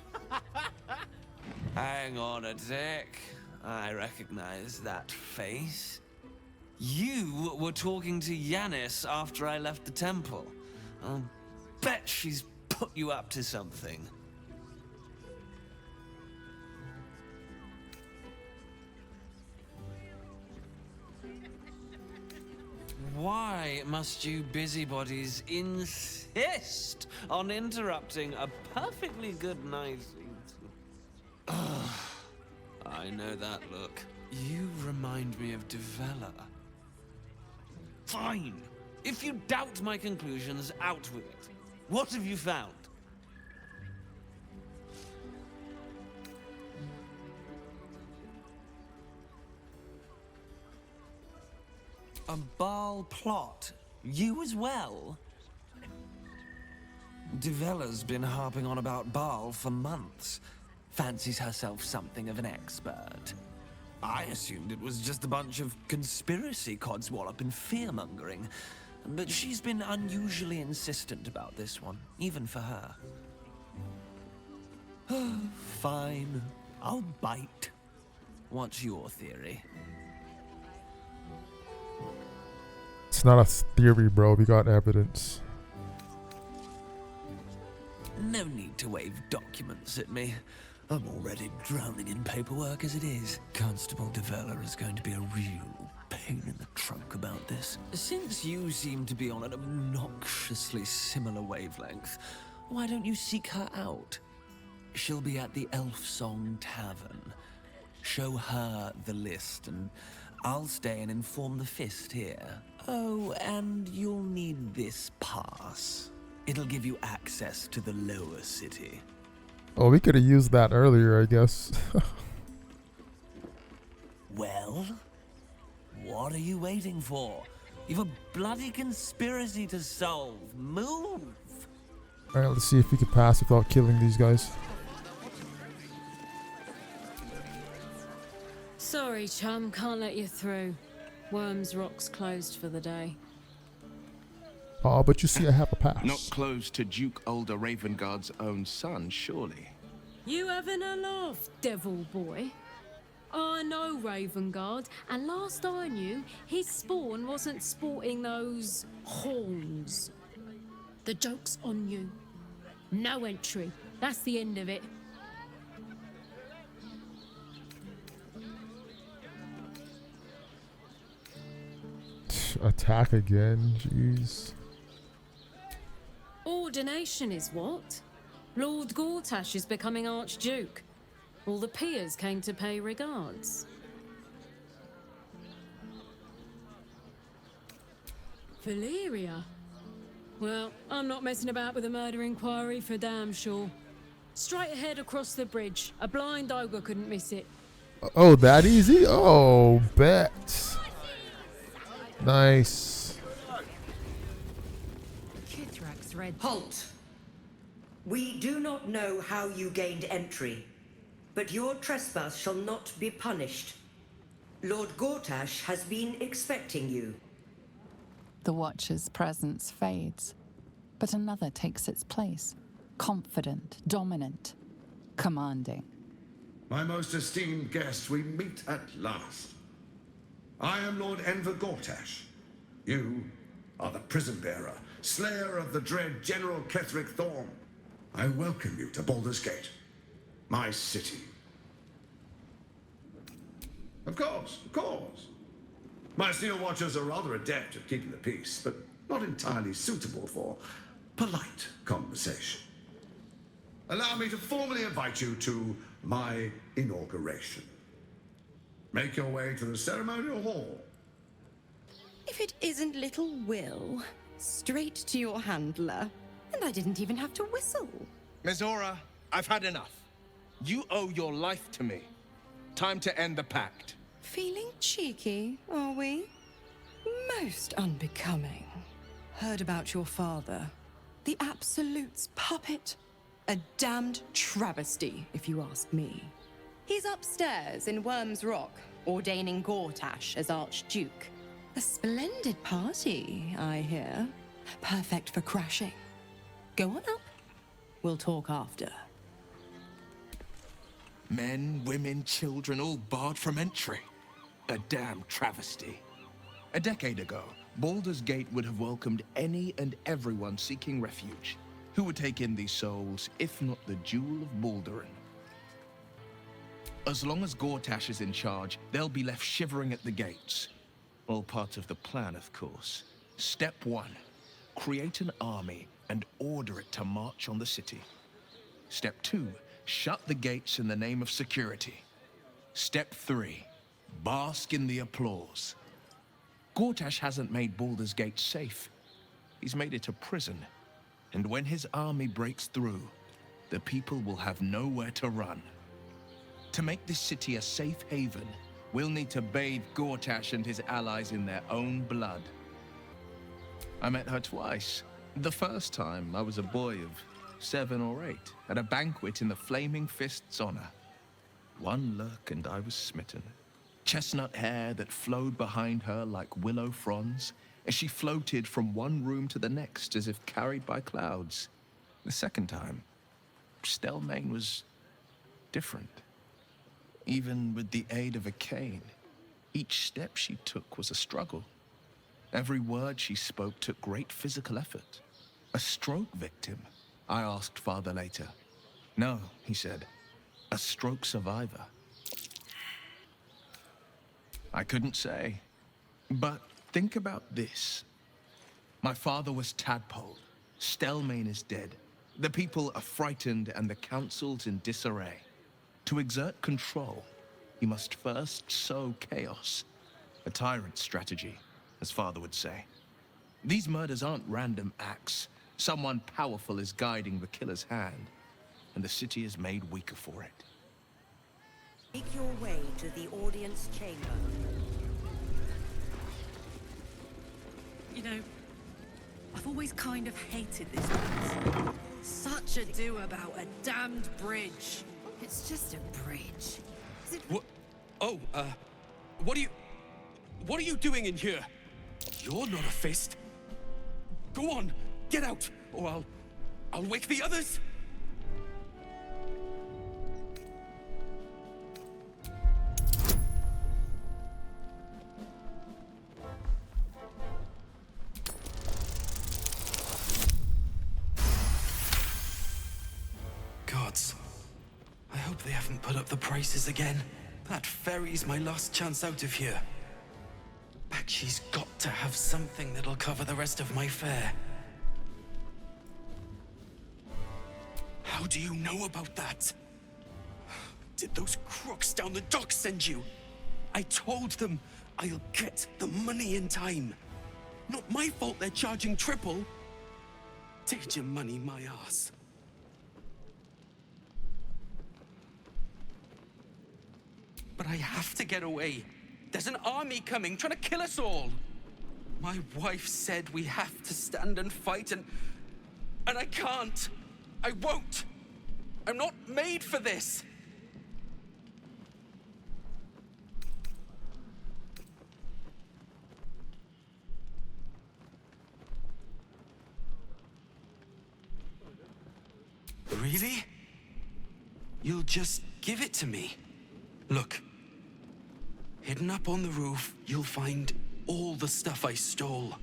Hang on a tick. I recognize that face. You were talking to Yanis after I left the temple. I'll bet she's put you up to something. Why must you busybodies insist on interrupting a perfectly good night? Ugh, I know that look. You remind me of Devella. Fine. If you doubt my conclusions, out with it. What have you found? A Baal plot? You as well? Devella's been harping on about Baal for months. Fancies herself something of an expert. I assumed it was just a bunch of conspiracy codswallop and fear-mongering. But she's been unusually insistent about this one, even for her. Fine. I'll bite. What's your theory? It's not a theory, bro. We got evidence. No need to wave documents at me. I'm already drowning in paperwork as it is. Constable Devella is going to be a real pain in the trunk about this. Since you seem to be on an obnoxiously similar wavelength, why don't you seek her out? She'll be at the Elf Song Tavern. Show her the list, and I'll stay and inform the Fist here. Oh, and you'll need this pass. It'll give you access to the lower city. Oh, we could have used that earlier, I guess. Well, what are you waiting for? You've a bloody conspiracy to solve. Move! Alright, let's see if we can pass without killing these guys. Sorry, chum, can't let you through. Worms Rock's closed for the day. Oh, but you see I have a pass. Not close to Duke Ulder Ravengard's own son, surely. You having a laugh, devil boy? I know Ravengard, and last I knew, his spawn wasn't sporting those horns. The joke's on you. No entry. That's the end of it. Attack again, jeez. Ordination is what? Lord Gortash is becoming Archduke. All the peers came to pay regards. Valyria? Well, I'm not messing about with a murder inquiry for damn sure. Straight ahead across the bridge. A blind ogre couldn't miss it. Oh, that easy? Oh, bet. Nice. Halt! We do not know how you gained entry, but your trespass shall not be punished. Lord Gortash has been expecting you. The Watcher's presence fades, but another takes its place. Confident, dominant, commanding. My most esteemed guest, we meet at last. I am Lord Enver Gortash. You are the prison bearer, slayer of the dread General Ketheric Thorm. I welcome you to Baldur's Gate, my city. Of course, of course. My Steel Watchers are rather adept at keeping the peace, but not entirely suitable for polite conversation. Allow me to formally invite you to my inauguration. Make your way to the ceremonial hall. If it isn't little Will, straight to your handler. And I didn't even have to whistle. Miss Aura, I've had enough. You owe your life to me. Time to end the pact. Feeling cheeky, are we? Most unbecoming. Heard about your father. The Absolute's puppet. A damned travesty, if you ask me. He's upstairs in Worms Rock, ordaining Gortash as Archduke. A splendid party, I hear. Perfect for crashing. Go on up. We'll talk after. Men, women, children, all barred from entry. A damn travesty. A decade ago, Baldur's Gate would have welcomed any and everyone seeking refuge, who would take in these souls, if not the Jewel of Balduran. As long as Gortash is in charge, they'll be left shivering at the gates. All part of the plan, of course. Step 1, create an army and order it to march on the city. Step 2, shut the gates in the name of security. Step 3, bask in the applause. Gortash hasn't made Baldur's Gate safe. He's made it a prison. And when his army breaks through, the people will have nowhere to run. To make this city a safe haven, we'll need to bathe Gortash and his allies in their own blood. I met her twice. The first time, I was a boy of 7 or 8, at a banquet in the Flaming Fist's honor. One look and I was smitten. Chestnut hair that flowed behind her like willow fronds, as she floated from one room to the next as if carried by clouds. The second time, Stelmane was different. Even with the aid of a cane, each step she took was a struggle. Every word she spoke took great physical effort. A stroke victim? I asked Father later. No, he said. A stroke survivor. I couldn't say. But think about this. My father was Tadpole. Stelmane is dead. The people are frightened and the council's in disarray. To exert control, he must first sow chaos. A tyrant strategy, as Father would say. These murders aren't random acts. Someone powerful is guiding the killer's hand, and the city is made weaker for it. Make your way to the audience chamber. You know, I've always kind of hated this place. Such ado about a damned bridge. It's just a bridge. What? Oh, what are you doing in here? You're not a fist. Go on, get out, or I'll wake the others. Gods. I hope they haven't put up the prices again. That ferry's my last chance out of here. Bakshi's got to have something that'll cover the rest of my fare. How do you know about that? Did those crooks down the dock send you? I told them I'll get the money in time. Not my fault they're charging triple. Take your money, my ass. But I have to get away. There's an army coming, trying to kill us all. My wife said we have to stand and fight, and I can't. I won't. I'm not made for this. Really? You'll just give it to me? Look. Hidden up on the roof, you'll find all the stuff I stole.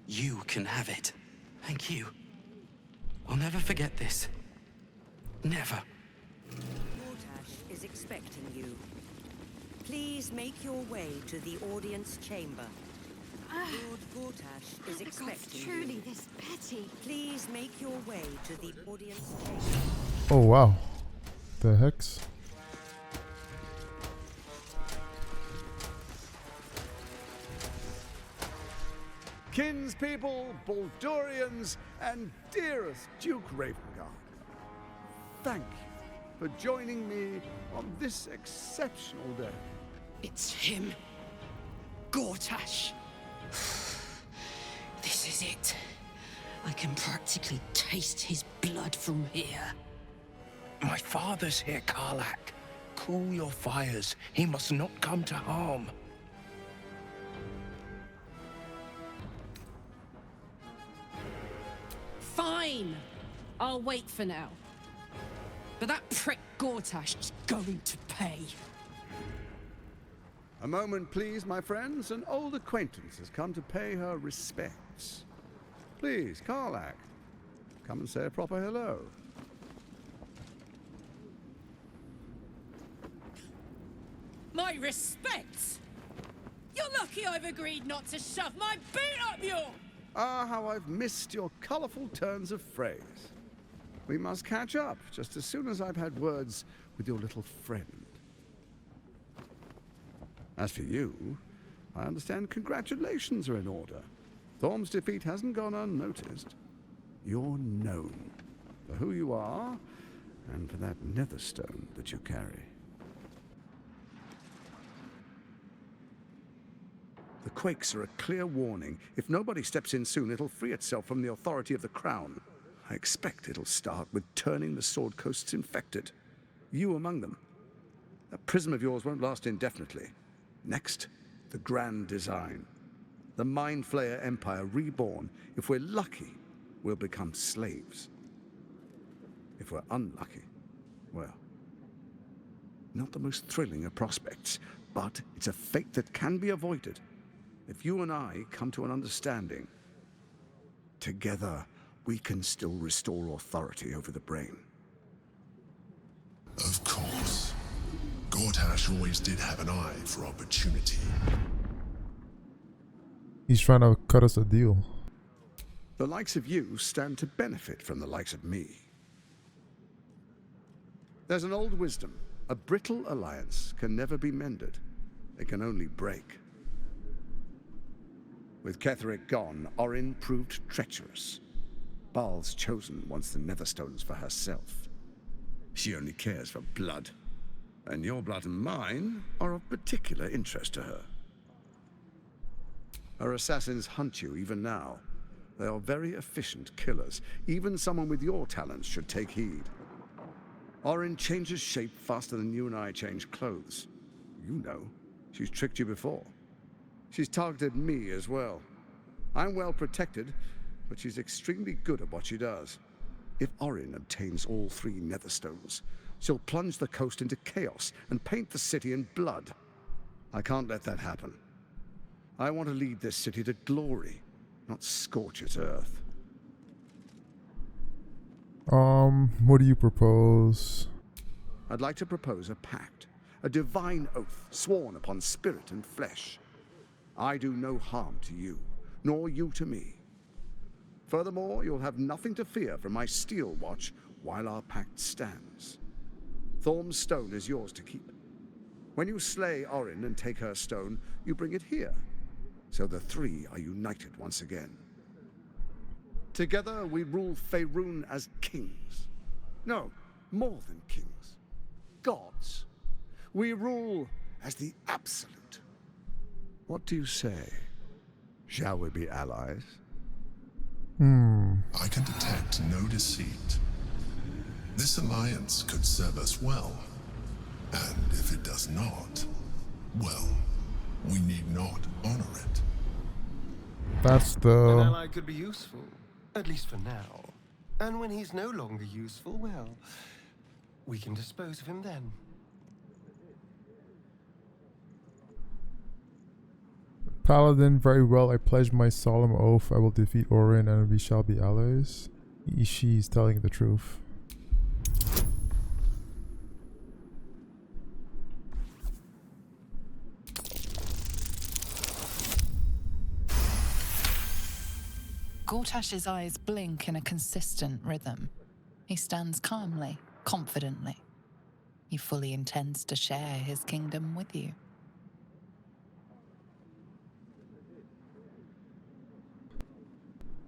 You can have it. Thank you. I'll never forget this. Never. Gortash is expecting you. Please make your way to the audience chamber. Lord Gortash is expecting truly you. this petty. Please make your way to the audience chamber. Oh wow. The hex? Kinspeople, Baldurians, and dearest Duke Ravengard, thank you for joining me on this exceptional day. It's him. Gortash. This is it. I can practically taste his blood from here. My father's here, Karlach. Cool your fires. He must not come to harm. Fine. I'll wait for now. But that prick Gortash is going to pay. A moment, please, my friends. An old acquaintance has come to pay her respects. Please, Karlak, come and say a proper hello. My respects? You're lucky I've agreed not to shove my boot up your... Ah, how I've missed your colourful turns of phrase. We must catch up just as soon as I've had words with your little friend. As for you, I understand congratulations are in order. Thorm's defeat hasn't gone unnoticed. You're known for who you are and for that netherstone that you carry. The quakes are a clear warning. If nobody steps in soon, it'll free itself from the authority of the Crown. I expect it'll start with turning the Sword Coasts infected. You among them. That prism of yours won't last indefinitely. Next, the grand design. The Mind Flayer Empire reborn. If we're lucky, we'll become slaves. If we're unlucky, well, not the most thrilling of prospects, but it's a fate that can be avoided. If you and I come to an understanding, together we can still restore authority over the brain. Of course. Gortash always did have an eye for opportunity. He's trying to cut us a deal. The likes of you stand to benefit from the likes of me. There's an old wisdom. A brittle alliance can never be mended. It can only break. With Ketheric gone, Orin proved treacherous. Baal's chosen wants the Netherstones for herself. She only cares for blood. And your blood and mine are of particular interest to her. Her assassins hunt you even now. They are very efficient killers. Even someone with your talents should take heed. Orin changes shape faster than you and I change clothes. You know, she's tricked you before. She's targeted me as well. I'm well protected, but she's extremely good at what she does. If Orin obtains all 3 Netherstones, she'll plunge the coast into chaos and paint the city in blood. I can't let that happen. I want to lead this city to glory, not scorch its earth. What do you propose? I'd like to propose a pact, a divine oath sworn upon spirit and flesh. I do no harm to you, nor you to me. Furthermore, you'll have nothing to fear from my steel watch while our pact stands. Thorm's stone is yours to keep. When you slay Orin and take her stone, you bring it here, so the 3 are united once again. Together we rule Faerun as kings. No, more than kings. Gods. We rule as the Absolute. What do you say? Shall we be allies? I can detect no deceit. This alliance could serve us well. And if it does not, well, we need not honor it. That's An the... ally could be useful, at least for now. And when he's no longer useful, well, we can dispose of him then. Paladin, very well. I pledge my solemn oath I will defeat Orin and we shall be allies. She's telling the truth. Gortash's eyes blink in a consistent rhythm. He stands calmly, confidently. He fully intends to share his kingdom with you.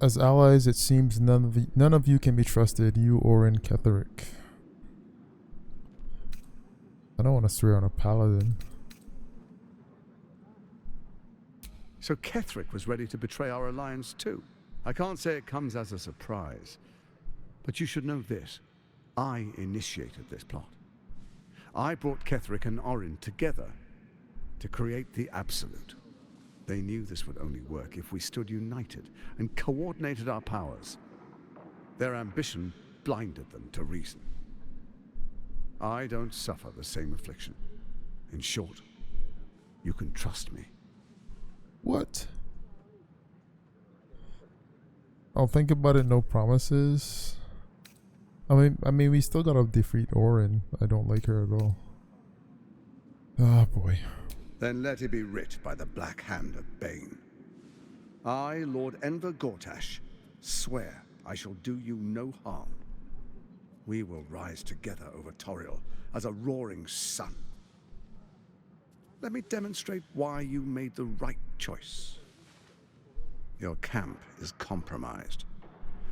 As allies, it seems none of you can be trusted, you Orin Ketheric. I don't want to swear on a paladin. So Ketheric was ready to betray our alliance too. I can't say it comes as a surprise, but you should know this. I initiated this plot. I brought Ketheric and Orin together to create the Absolute. They knew this would only work if we stood united and coordinated our powers. Their ambition blinded them to reason. I don't suffer the same affliction. In short, You can trust me. What? I'll think about it, no promises. I mean, we still gotta defeat Orin. I don't like her at all. Ah, boy. Then let it be writ by the Black Hand of Bane. I, Lord Enver Gortash, swear I shall do you no harm. We will rise together over Toriel as a roaring sun. Let me demonstrate why you made the right choice. Your camp is compromised.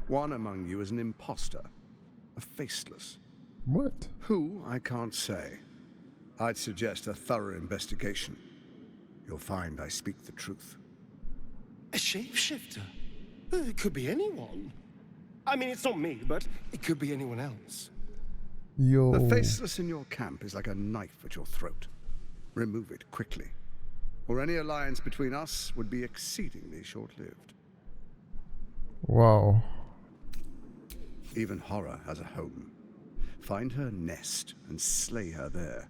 One among you is an imposter, a faceless. What? Who, I can't say. I'd suggest a thorough investigation. You'll find I speak the truth. A shapeshifter? It could be anyone. I mean, it's not me, but it could be anyone else. Yo. The faceless in your camp is like a knife at your throat. Remove it quickly, or any alliance between us would be exceedingly short-lived. Wow. Even horror has a home. Find her nest and slay her there.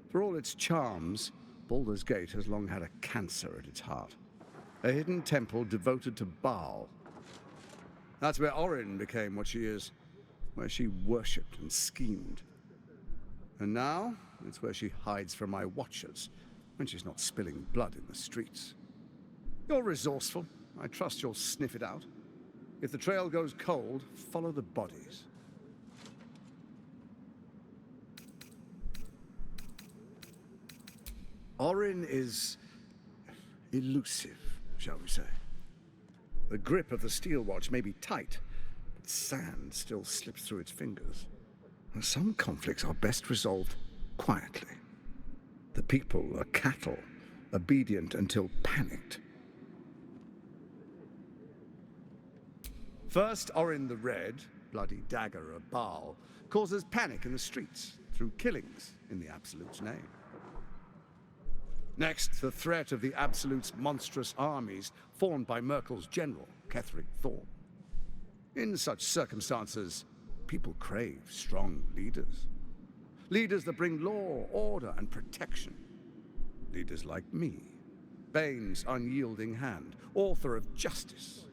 For all its charms, Baldur's Gate has long had a cancer at its heart. A hidden temple devoted to Baal. That's where Orin became what she is, where she worshipped and schemed. And now, it's where she hides from my watchers, when she's not spilling blood in the streets. You're resourceful. I trust you'll sniff it out. If the trail goes cold, follow the bodies. Orin is elusive, shall we say. The grip of the steel watch may be tight, but sand still slips through its fingers. And some conflicts are best resolved quietly. The people are cattle, obedient until panicked. First, Orin the Red, bloody dagger of Baal, causes panic in the streets through killings in the Absolute's name. Next, the threat of the Absolute's monstrous armies formed by Merkel's general, Ketheric Thorn. In such circumstances, people crave strong leaders. Leaders that bring law, order, and protection. Leaders like me, Bane's unyielding hand, author of justice.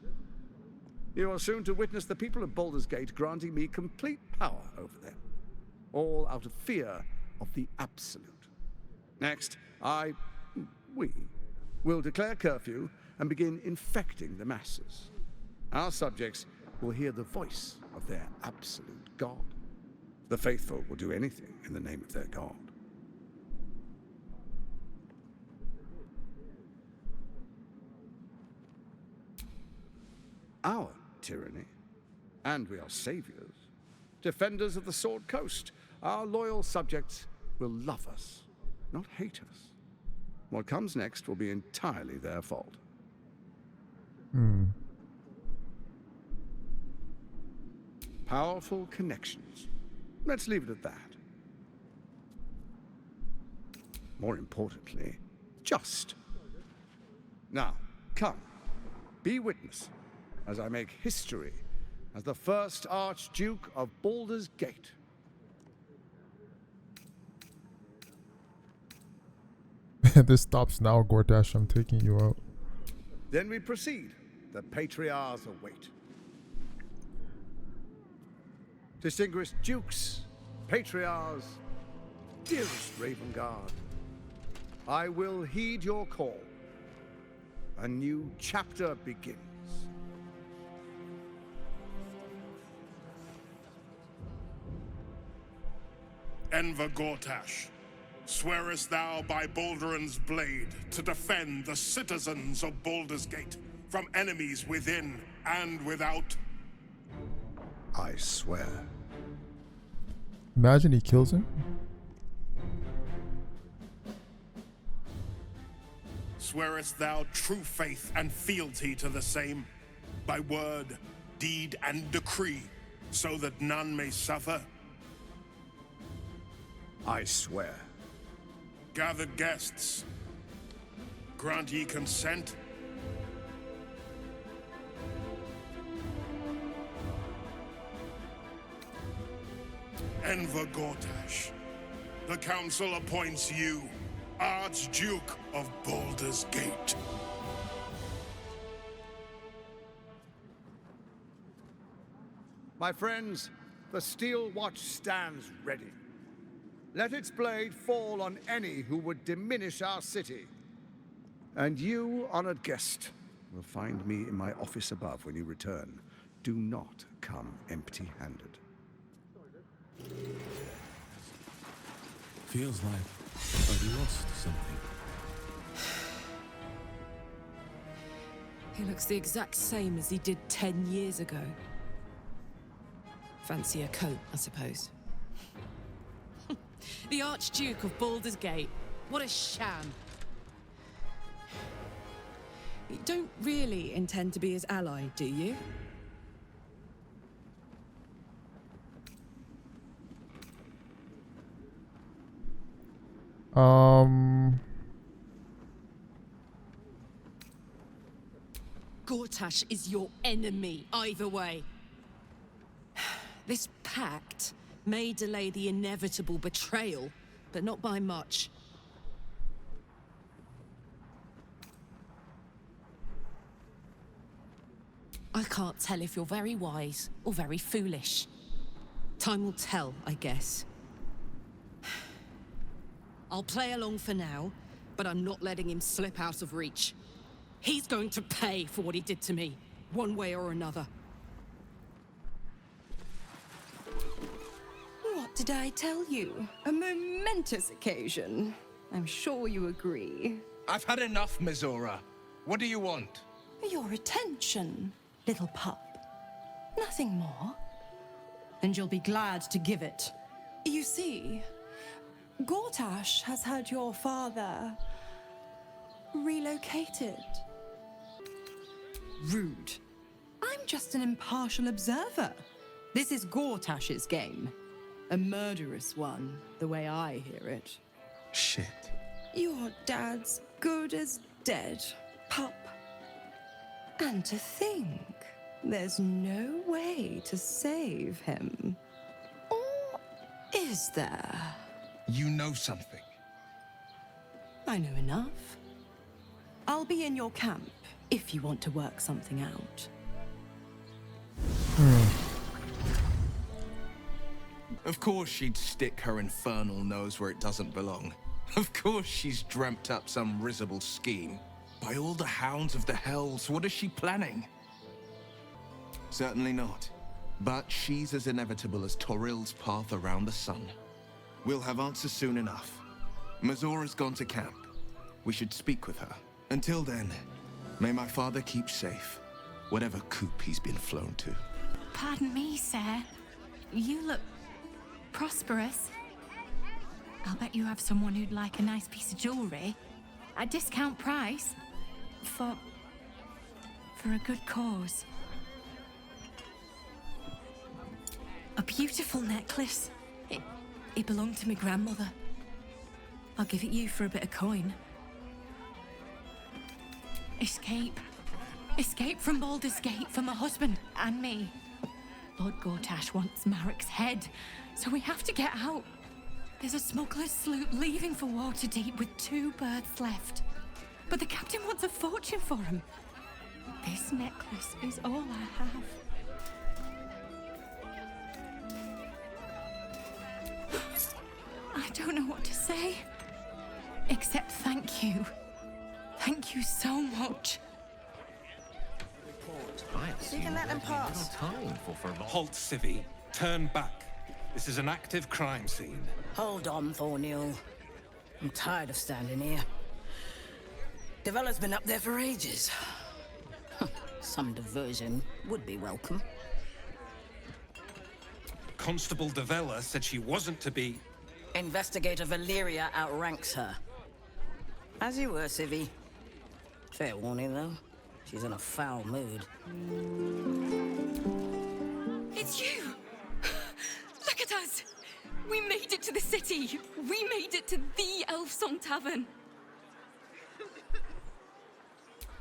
You are soon to witness the people of Baldur's Gate granting me complete power over them, all out of fear of the Absolute. Next, we will declare curfew and begin infecting the masses. Our subjects will hear the voice of their absolute god. The faithful will do anything in the name of their god. Our tyranny, and we are saviors, defenders of the Sword Coast. Our loyal subjects will love us, not hate us. What comes next will be entirely their fault. Powerful connections. Let's leave it at that. More importantly, just. Now, come, be witness as I make history as the first Archduke of Baldur's Gate. This stops now, Gortash. I'm taking you out. Then we proceed. The Patriarchs await. Distinguished Dukes, Patriarchs, dearest Ravengard, I will heed your call. A new chapter begins. Enver Gortash, swearest thou by Balduran's blade to defend the citizens of Baldur's Gate from enemies within and without? I swear. Imagine he kills him. Swearest thou true faith and fealty to the same, by word, deed, and decree, so that none may suffer? I swear. Gathered guests, grant ye consent? Enver Gortash, the council appoints you Archduke of Baldur's Gate. My friends, the steel watch stands ready. Let its blade fall on any who would diminish our city. And you, honored guest, will find me in my office above when you return. Do not come empty-handed. Feels like I've lost something. He looks the exact same as he did 10 years ago. Fancy a coat, I suppose. The Archduke of Baldur's Gate. What a sham. You don't really intend to be his ally, do you? Gortash is your enemy, either way. This pact may delay the inevitable betrayal, but not by much. I can't tell if you're very wise or very foolish. Time will tell, I guess. I'll play along for now, but I'm not letting him slip out of reach. He's going to pay for what he did to me, one way or another. What did I tell you? A momentous occasion. I'm sure you agree. I've had enough, Mizora. What do you want? Your attention, little pup. Nothing more. And you'll be glad to give it. You see, Gortash has had your father relocated. Rude. I'm just an impartial observer. This is Gortash's game. A murderous one, the way I hear it. Shit. Your dad's good as dead, pup. And to think, there's no way to save him. Or is there? You know something. I know enough. I'll be in your camp if you want to work something out. Of course she'd stick her infernal nose where it doesn't belong. Of course she's dreamt up some risible scheme. By all the hounds of the hells, what is she planning? Certainly not. But she's as inevitable as Toril's path around the sun. We'll have answers soon enough. Mizora's gone to camp. We should speak with her. Until then, may my father keep safe, whatever coop he's been flown to. Pardon me, sir. You look prosperous. I'll bet you have someone who'd like a nice piece of jewelry. At discount price. For a good cause. A beautiful necklace. It belonged to my grandmother. I'll give it you for a bit of coin. Escape. Escape from Baldur's Gate for my husband and me. Lord Gortash wants Marek's head, so we have to get out. There's a smuggler's sloop leaving for Waterdeep with 2 birds left. But the captain wants a fortune for him. This necklace is all I have. I don't know what to say, except thank you. Thank you so much. You can let them pass. Halt, Civvy. Turn back. This is an active crime scene. Hold on, Thornhill. I'm tired of standing here. Devella's been up there for ages. Some diversion would be welcome. Constable Devella said she wasn't to be... Investigator Valeria outranks her. As you were, Civvy. Fair warning, though. She's in a foul mood. It's you! Look at us! We made it to the city! We made it to the Elf Song Tavern!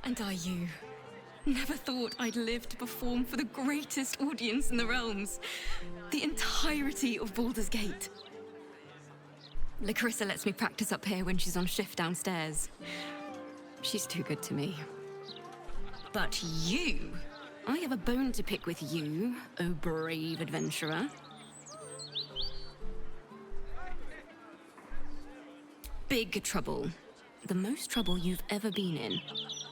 And I, you, never thought I'd live to perform for the greatest audience in the realms. The entirety of Baldur's Gate. Larissa lets me practice up here when she's on shift downstairs. She's too good to me. But you... I have a bone to pick with you, oh brave adventurer. Big trouble. The most trouble you've ever been in.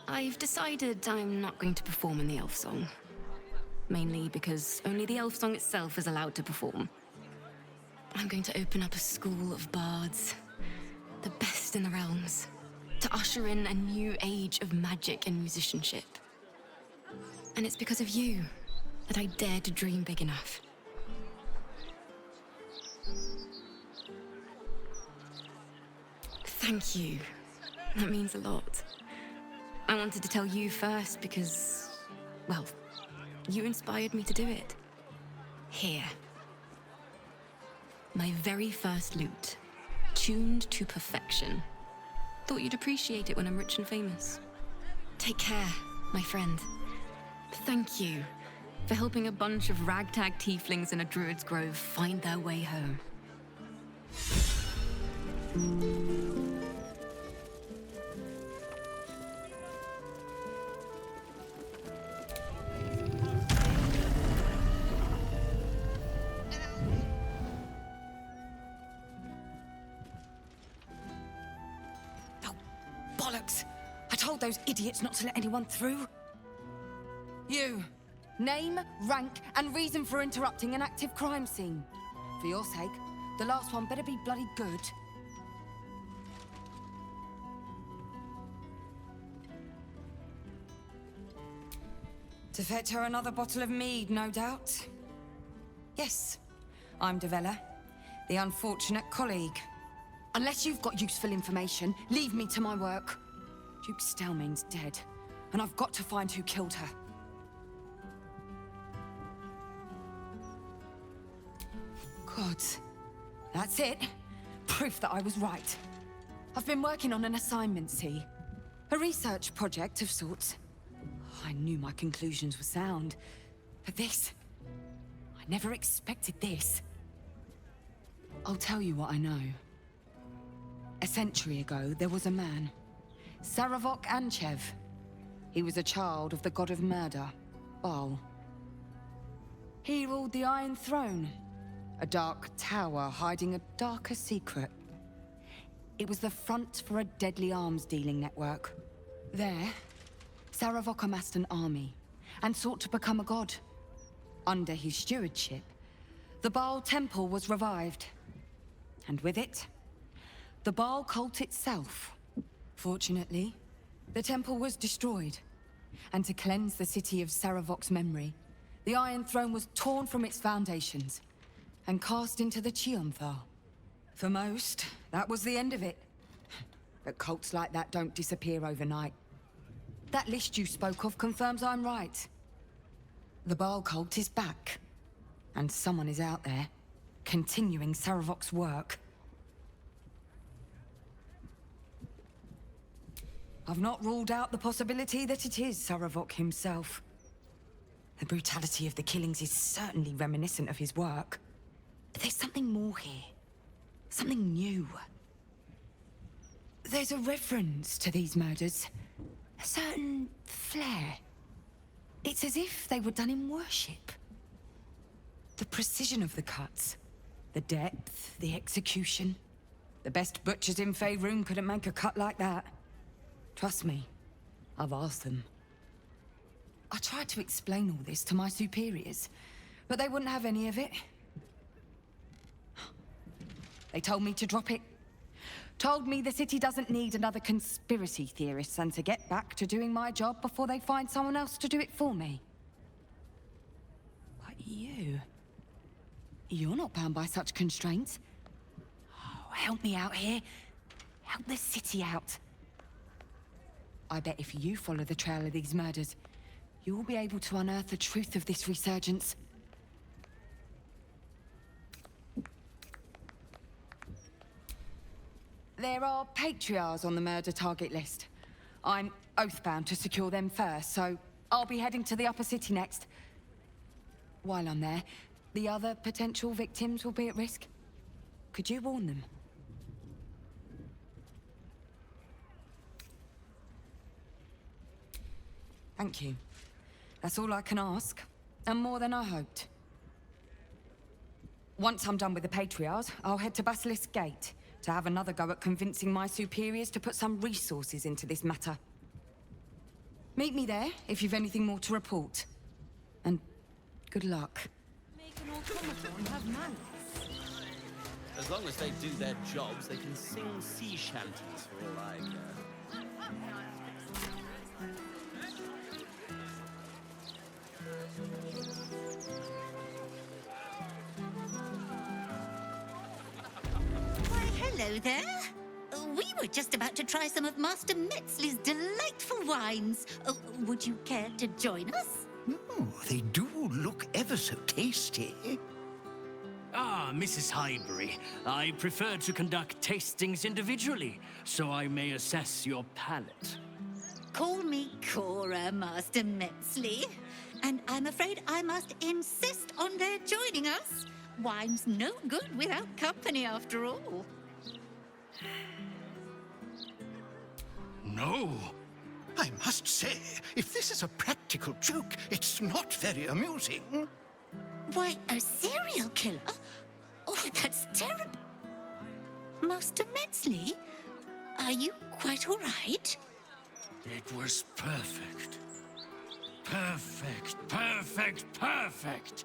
I've decided I'm not going to perform in the elf song. Mainly because only the elf song itself is allowed to perform. I'm going to open up a school of bards. The best in the realms. To usher in a new age of magic and musicianship. And it's because of you that I dare to dream big enough. Thank you. That means a lot. I wanted to tell you first because, well, you inspired me to do it. Here. My very first lute. Tuned to perfection. Thought you'd appreciate it when I'm rich and famous. Take care, my friend. Thank you for helping a bunch of ragtag tieflings in a druid's grove find their way home. Oh, bollocks! I told those idiots not to let anyone through. You. Name, rank, and reason for interrupting an active crime scene. For your sake, the last one better be bloody good. To fetch her another bottle of mead, no doubt. Yes, I'm Devella, the unfortunate colleague. Unless you've got useful information, leave me to my work. Duke Stelmane's dead, and I've got to find who killed her. God, that's it. Proof that I was right. I've been working on an assignment, see? A research project of sorts. I knew my conclusions were sound. But this... I never expected this. I'll tell you what I know. A century ago, there was a man. Saravok Anchev. He was a child of the god of murder, Baal. He ruled the Iron Throne. A dark tower hiding a darker secret. It was the front for a deadly arms-dealing network. There, Saravok amassed an army and sought to become a god. Under his stewardship, the Baal Temple was revived. And with it, the Baal cult itself. Fortunately, the temple was destroyed. And to cleanse the city of Saravok's memory, the Iron Throne was torn from its foundations and cast into the Chionthar. For most, that was the end of it. But cults like that don't disappear overnight. That list you spoke of confirms I'm right. The Baal cult is back. And someone is out there, continuing Saravok's work. I've not ruled out the possibility that it is Saravok himself. The brutality of the killings is certainly reminiscent of his work. But there's something more here. Something new. There's a reference to these murders. A certain flair. It's as if they were done in worship. The precision of the cuts. The depth, the execution. The best butchers in Faerun couldn't make a cut like that. Trust me, I've asked them. I tried to explain all this to my superiors, but they wouldn't have any of it. They told me to drop it. Told me the city doesn't need another conspiracy theorist and to get back to doing my job before they find someone else to do it for me. But you're not bound by such constraints. Oh, help me out here. Help the city out. I bet if you follow the trail of these murders, you'll be able to unearth the truth of this resurgence. There are patriarchs on the murder target list. I'm oathbound to secure them first, so I'll be heading to the upper city next. While I'm there, the other potential victims will be at risk. Could you warn them? Thank you. That's all I can ask, and more than I hoped. Once I'm done with the Patriarchs, I'll head to Basilisk Gate to have another go at convincing my superiors to put some resources into this matter. Meet me there if you've anything more to report. And good luck. As long as they do their jobs, they can sing sea shanties for all I care. Why, hello there. We were just about to try some of Master Metzley's delightful wines. Would you care to join us? Oh, they do look ever so tasty. Ah, Mrs. Highbury, I prefer to conduct tastings individually, so I may assess your palate. Call me Cora, Master Metzley. And I'm afraid I must insist on their joining us. Wine's no good without company, after all. No. I must say, if this is a practical joke, it's not very amusing. Why, a serial killer? Oh, that's terrible. Master Metzley, are you quite all right? It was perfect. Perfect, perfect, perfect.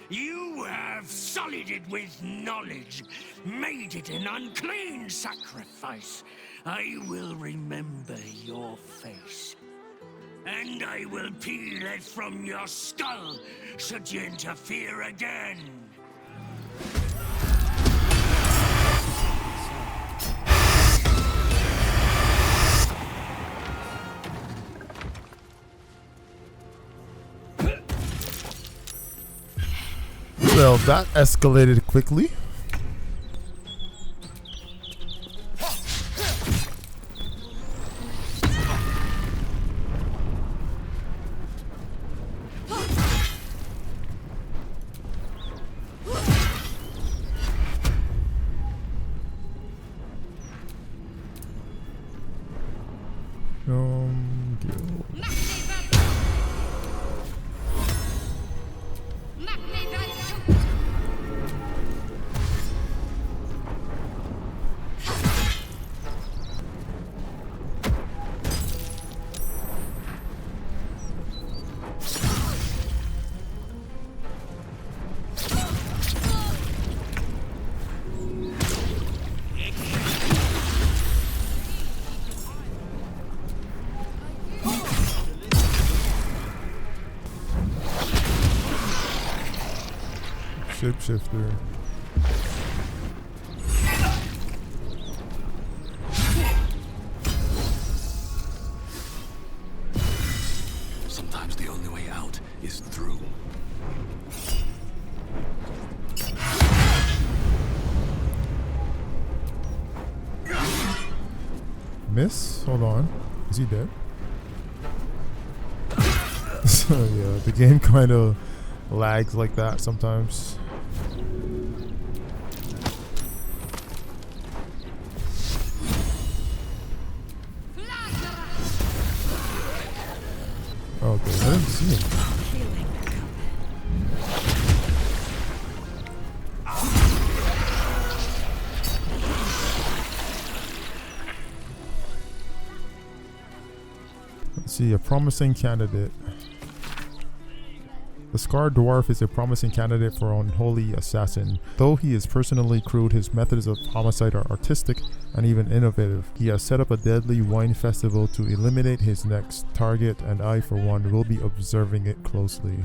You have sullied it with knowledge, made it an unclean sacrifice. I will remember your face. And I will peel it from your skull, should you interfere again. Well, that escalated quickly. Shifter. Sometimes the only way out is through. Miss? Hold on. Is he dead? So yeah, the game kind of lags like that sometimes. Okay, I didn't see him. Let's see, a promising candidate. The Scarred Dwarf is a promising candidate for unholy assassin. Though he is personally crude, his methods of homicide are artistic and even innovative. He has set up a deadly wine festival to eliminate his next target, and I, for one, will be observing it closely.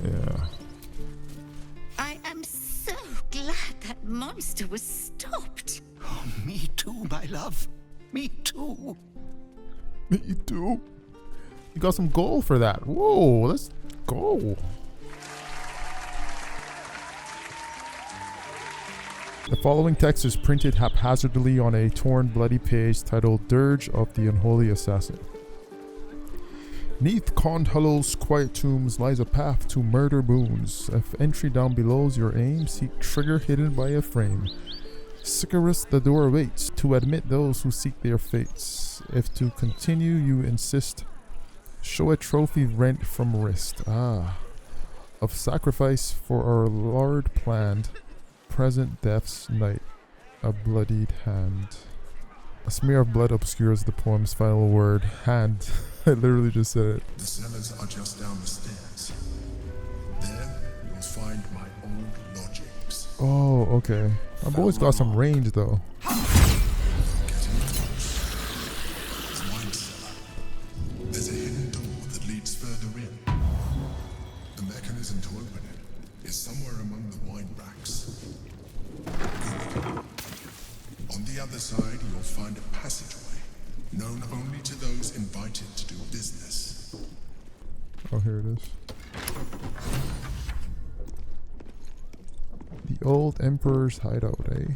Yeah. I am so glad that monster was stopped. Oh, me too, my love. Me too. Me too. You got some gold for that. Whoa, let's go. The following text is printed haphazardly on a torn, bloody page titled Dirge of the Unholy Assassin. Neath Condhull's quiet tombs lies a path to murder boons. If entry down below's your aim, seek trigger hidden by a frame. Sicarus, the door waits to admit those who seek their fates. If to continue you insist, show a trophy rent from wrist. Of sacrifice for our Lord planned, present death's night, a bloodied hand. A smear of blood obscures the poem's final word, hand. I literally just said it. The cellars are just down the stairs. There, you'll find my old lodgings. Oh, okay. My boy's got some range though. There's a hidden door that leads further in. The mechanism to open it is somewhere among the wine racks. On the other side, you'll find a passageway, known only to those invited to do business. Oh, here it is. The old Emperor's hideout, eh?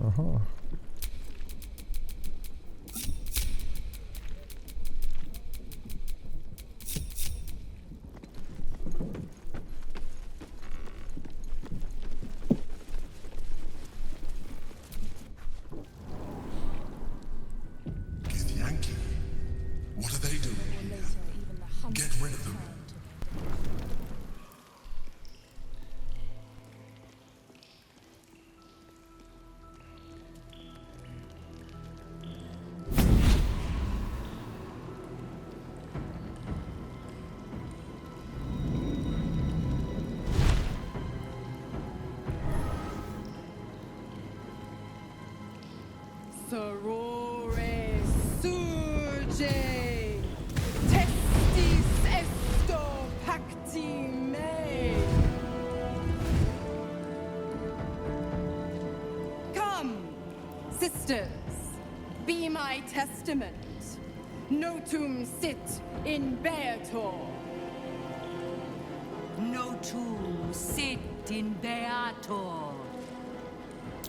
Uh-huh. What are they doing here? Get rid of them. Sorore surge, testis esto pacti me. Come, sisters, be my testament. Notum sit in beator. Notum sit in beator.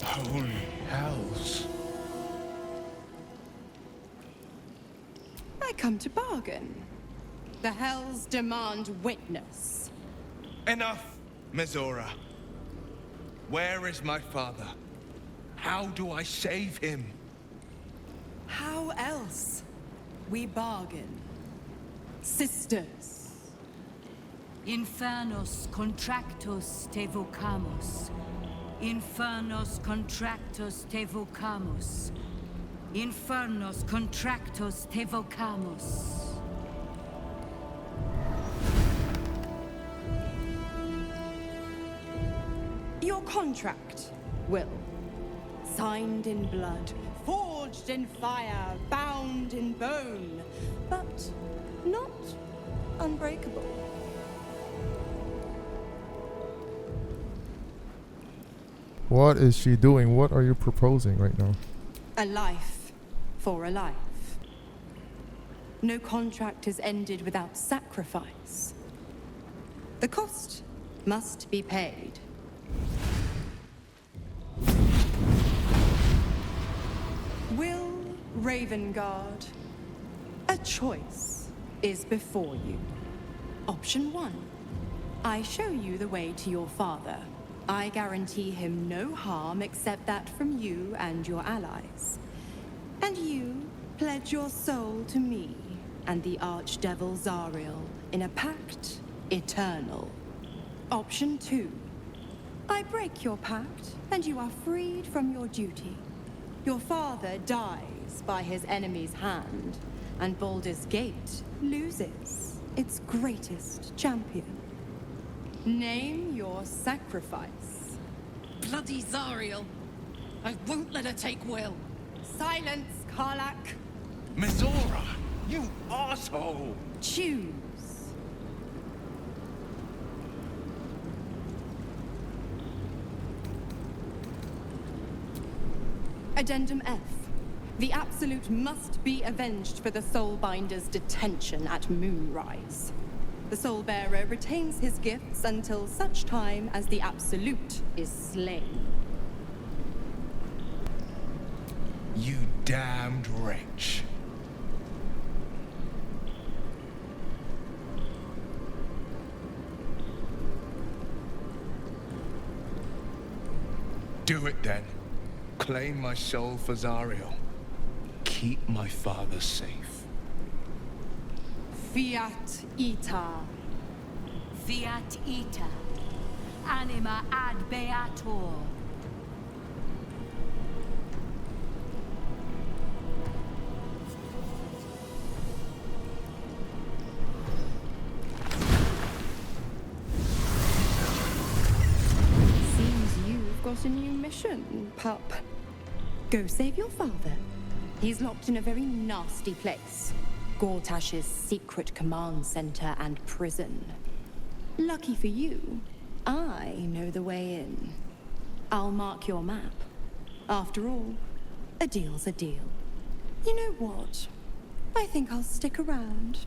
Holy hells. I come to bargain. The hells demand witness. Enough, Mizora. Where is my father? How do I save him? How else? We bargain. Sisters. Infernos contractus te vocamus. Infernos contractus te vocamus. Infernos contractus te vocamus. Your contract, Will. Signed in blood, forged in fire, bound in bone, but not unbreakable. What is she doing? What are you proposing right now? A life for a life. No contract is ended without sacrifice. The cost must be paid. Will Ravengard, a choice is before you. Option 1. I show you the way to your father. I guarantee him no harm except that from you and your allies. And you pledge your soul to me and the Archdevil Zariel in a pact eternal. Option 2. I break your pact and you are freed from your duty. Your father dies by his enemy's hand, and Baldur's Gate loses its greatest champion. Name your sacrifice. Bloody Zariel. I won't let her take Will. Silence, Karlak. Mizora, you asshole! Choose. Addendum F. The Absolute must be avenged for the Soulbinder's detention at Moonrise. The Soulbearer retains his gifts until such time as the Absolute is slain. You damned wretch. Do it then. Claim my soul for Zariel. Keep my father safe. Fiat ita. Fiat ita. Anima ad beator. Got a new mission, pup. Go save your father. He's locked in a very nasty place. Gortash's secret command center and prison. Lucky for you, I know the way in. I'll mark your map. After all, a deal's a deal. You know what? I think I'll stick around.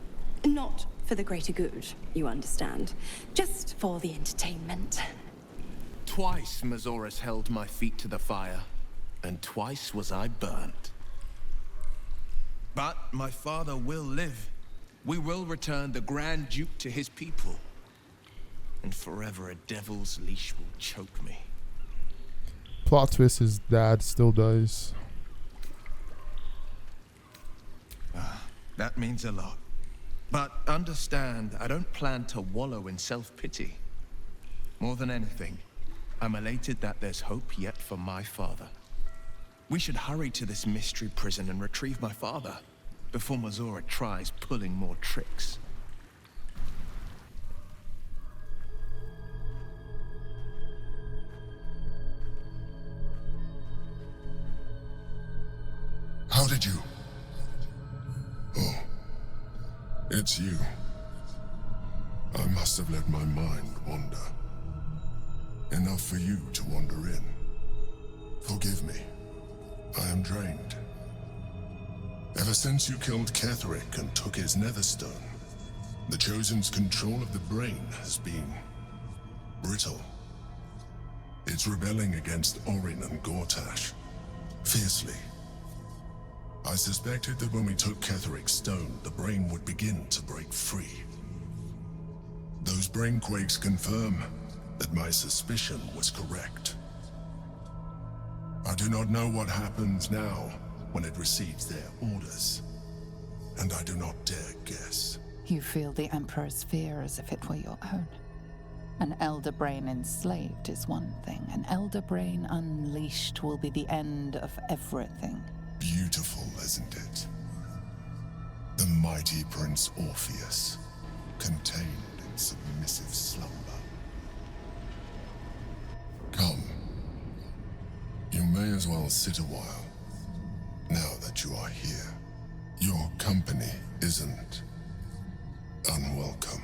Not for the greater good, you understand. Just for the entertainment. Twice Mazoris held my feet to the fire, and twice was I burnt. But my father will live. We will return the Grand Duke to his people. And forever a devil's leash will choke me. Plot twist, his dad still dies. That means a lot. But understand, I don't plan to wallow in self-pity. More than anything, I'm elated that there's hope yet for my father. We should hurry to this mystery prison and retrieve my father before Mazora tries pulling more tricks. How did you? Oh, it's you. I must have let my mind wander. Enough for you to wander in. Forgive me. I am drained. Ever since you killed Ketheric and took his netherstone, the Chosen's control of the brain has been brittle. It's rebelling against Orin and Gortash, fiercely. I suspected that when we took Ketheric's stone, the brain would begin to break free. Those brain quakes confirm that my suspicion was correct. I do not know what happens now when it receives their orders, and I do not dare guess. You feel the Emperor's fear as if it were your own. An Elder Brain enslaved is one thing. An Elder Brain unleashed will be the end of everything. Beautiful, isn't it? The mighty Prince Orpheus, contained in submissive slumber. Come. You may as well sit a while, now that you are here. Your company isn't unwelcome.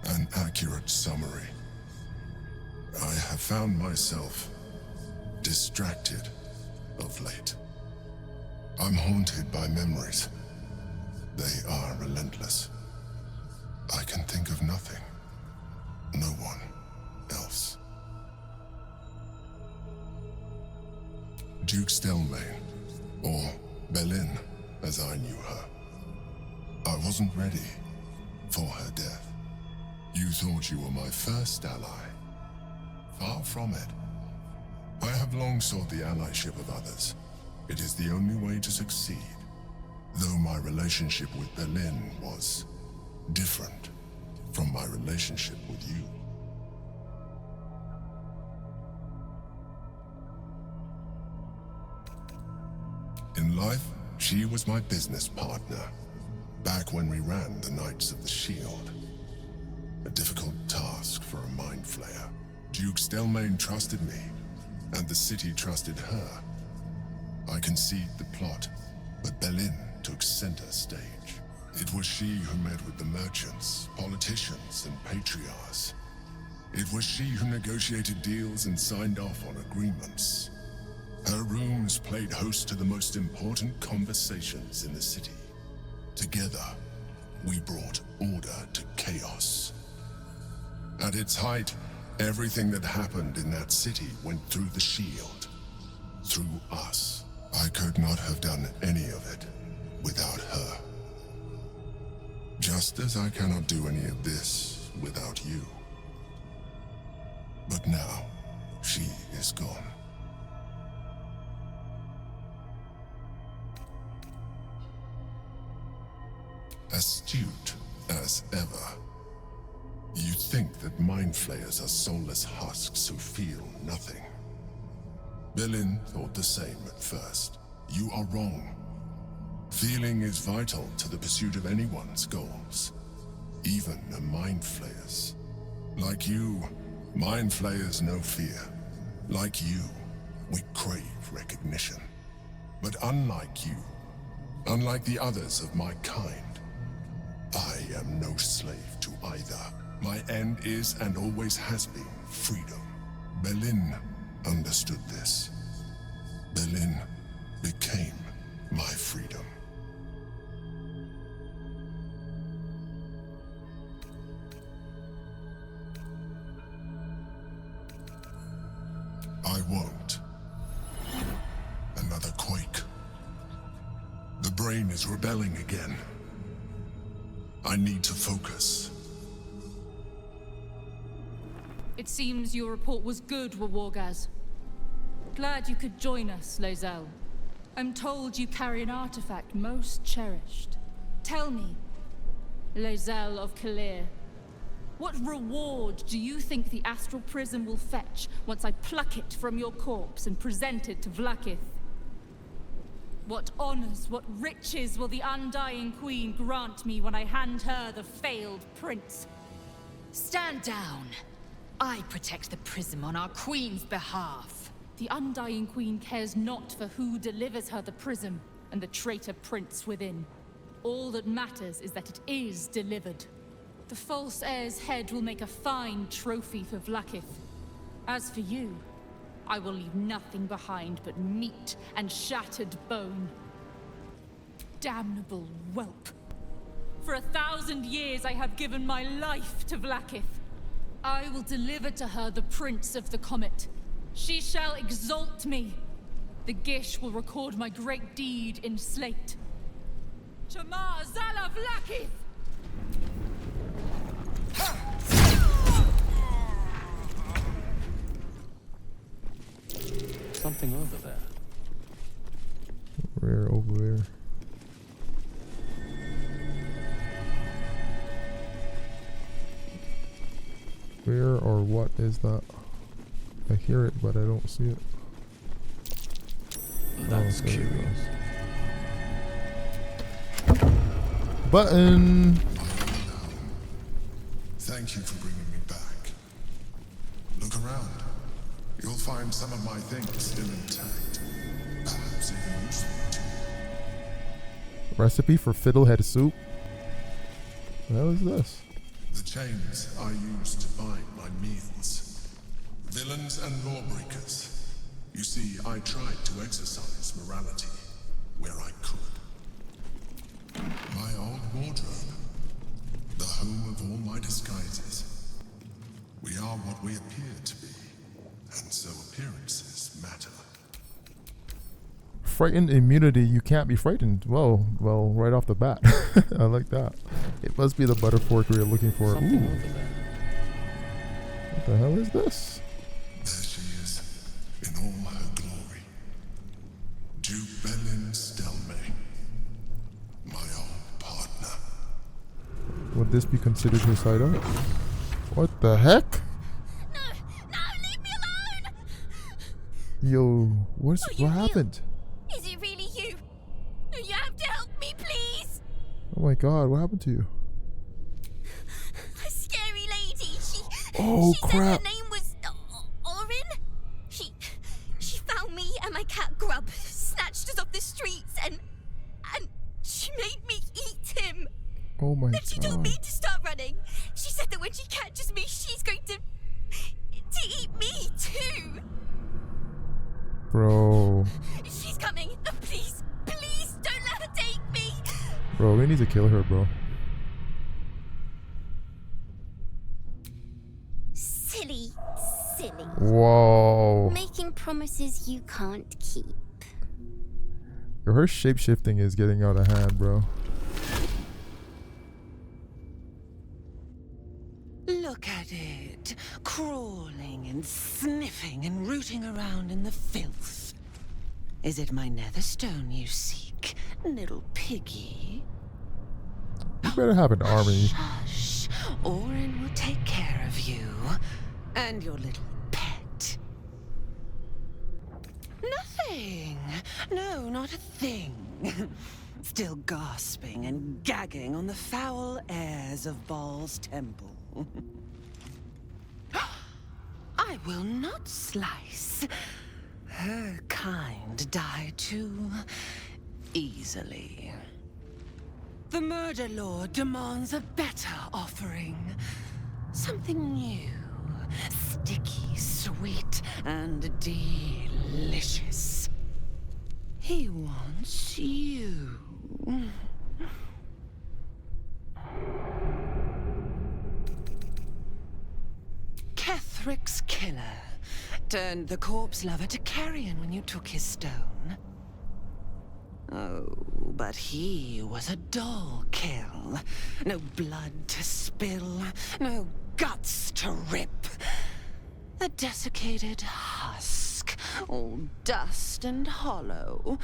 An accurate summary. I have found myself distracted of late. I'm haunted by memories. They are relentless. I can think of nothing. No one else. Duke Stelmane, or Belin, as I knew her. I wasn't ready for her death. You thought you were my first ally. Far from it. I have long sought the allyship of others. It is the only way to succeed. Though my relationship with Belin was different from my relationship with you. In life, she was my business partner, back when we ran the Knights of the Shield. A difficult task for a mind flayer. Duke Stelmane trusted me, and the city trusted her. I conceived the plot, but Belin took center stage. It was she who met with the merchants, politicians, and patriarchs. It was she who negotiated deals and signed off on agreements. Her rooms played host to the most important conversations in the city. Together, we brought order to chaos. At its height, everything that happened in that city went through the shield. Through us. I could not have done any of it without her. Just as I cannot do any of this without you. But now, she is gone. Astute as ever. You think that mind flayers are soulless husks who feel nothing. Belin thought the same at first. You are wrong. Feeling is vital to the pursuit of anyone's goals, even a mind flayer's. Like you, mind flayers know fear. Like you, we crave recognition. But unlike you, unlike the others of my kind, I am no slave to either. My end is and always has been freedom. Belin understood this. Belin became my freedom. I won't. Another quake. The brain is rebelling again. I need to focus. It seems your report was good, Wargaz. Glad you could join us, Lozel. I'm told you carry an artifact most cherished. Tell me, Lozel of Kalir, what reward do you think the Astral Prism will fetch once I pluck it from your corpse and present it to Vlaakith? What honors, what riches will the Undying Queen grant me when I hand her the failed prince? Stand down. I protect the prism on our queen's behalf. The Undying Queen cares not for who delivers her the prism and the traitor prince within. All that matters is that it is delivered. The false heir's head will make a fine trophy for Vlaakith. As for you, I will leave nothing behind but meat and shattered bone. Damnable whelp. For 1,000 years I have given my life to Vlaakith. I will deliver to her the Prince of the Comet. She shall exalt me. The Gish will record my great deed in slate. Chamar Zala Vlaakith! Something over there. Where over there? Where or what is that? I hear it, but I don't see it. That's curious. Button! Thank you for bringing me back. Look around. You'll find some of my things still intact. Perhaps even useful to you. Recipe for fiddlehead soup? What the hell is this? The chains I use to bind my meals. Villains and lawbreakers. You see, I tried to exercise morality where I could. My old wardrobe. The home of all my disguises. We are what we appear to be. And so appearances matter. Frightened immunity, you can't be frightened. Well, right off the bat. I like that. It must be the butterfork we are looking for. Something Ooh. over there. What the hell is this? There she is, in all her glory. Belin Stelmay, my old partner. Would this be considered his hideout? What the heck? Yo, what happened? Is it really you? You have to help me, please! Oh my god, what happened to you? A scary lady. She crap. said her name was Orin. She found me and my cat Grub, snatched us off the streets, and she made me eat him. Oh my god. Then she told me to start running. She said that when she catches me, she's going to eat me too. Bro. She's coming. Please, don't let her take me. Bro, we need to kill her, bro. Silly. Whoa. Making promises you can't keep. Yo, her shape-shifting is getting out of hand, bro. Look at it, crawling and sniffing and rooting around in the filth. Is it my netherstone you seek, little piggy? You better have an army. Hush, Orin will take care of you and your little pet. Nothing. No, not a thing. Still gasping and gagging on the foul airs of Baal's temple. I will not slice. Her kind die too easily. The Murder Lord demands a better offering. Something new, sticky, sweet, and delicious. He wants you. Kethric's killer turned the corpse lover to carrion when you took his stone. Oh, but he was a dull kill. No blood to spill, no guts to rip. A desiccated husk, all dust and hollow.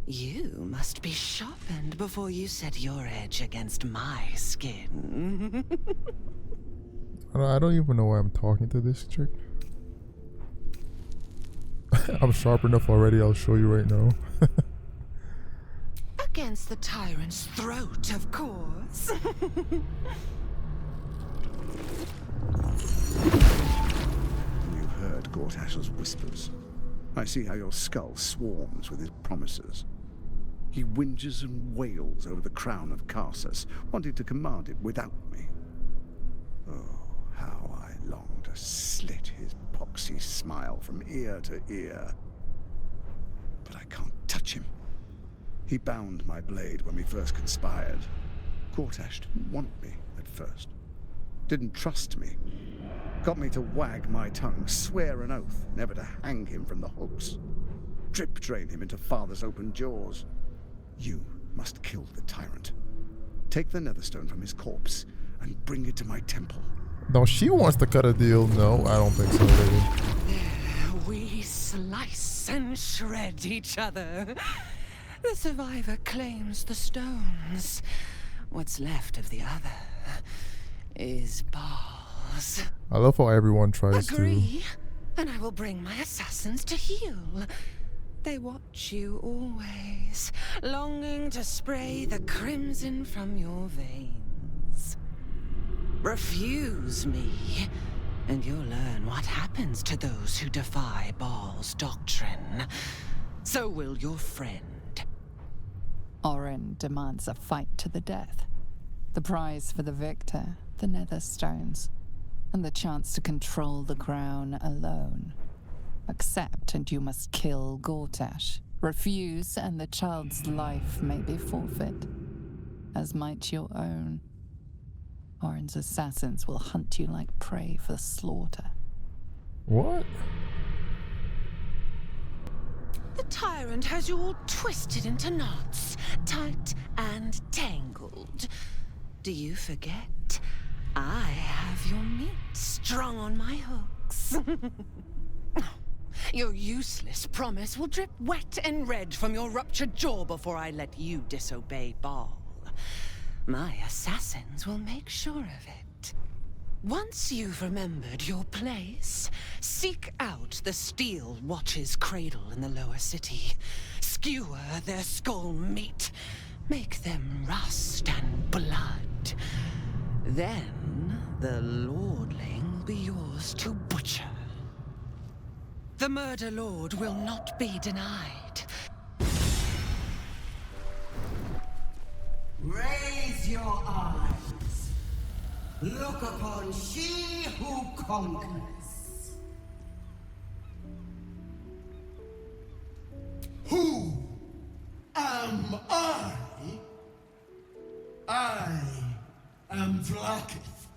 You must be sharpened before you set your edge against my skin. I don't even know why I'm talking to this chick. I'm sharp enough already, I'll show you right now. Against the tyrant's throat, of course. You heard Gortash's whispers. I see how your skull swarms with his promises. He whinges and wails over the crown of Karsus, wanting to command it without me. Oh, how I long to slit his poxy smile from ear to ear. But I can't touch him. He bound my blade when we first conspired. Gortash didn't want me at first. Didn't trust me. Got me to wag my tongue, swear an oath never to hang him from the hooks. Drip drain him into father's open jaws. You must kill the tyrant. Take the netherstone from his corpse and bring it to my temple. No, she wants to cut a deal. No, I don't think so, lady. We slice and shred each other. The survivor claims the stones. What's left of the other is Baal's. I love how everyone tries Agree, and I will bring my assassins to heal. They watch you always, longing to spray the crimson from your veins. Refuse me, and you'll learn what happens to those who defy Baal's doctrine. So will your friend. Orin demands a fight to the death. The prize for the victor, the Netherstones, and the chance to control the crown alone. Accept and you must kill Gortash. Refuse and the child's life may be forfeit, as might your own. Orin's assassins will hunt you like prey for slaughter. What? The tyrant has you all twisted into knots, tight and tangled. Do you forget? I have your meat strung on my hooks. Your useless promise will drip wet and red from your ruptured jaw before I let you disobey Baal. My assassins will make sure of it. Once you've remembered your place, seek out the Steel Watch's cradle in the lower city. Skewer their skull meat. Make them rust and blood. Then the lordling will be yours to butcher. The Murder Lord will not be denied. Raise your eyes. Look upon she who conquers. Who am I? I am Vlaakith,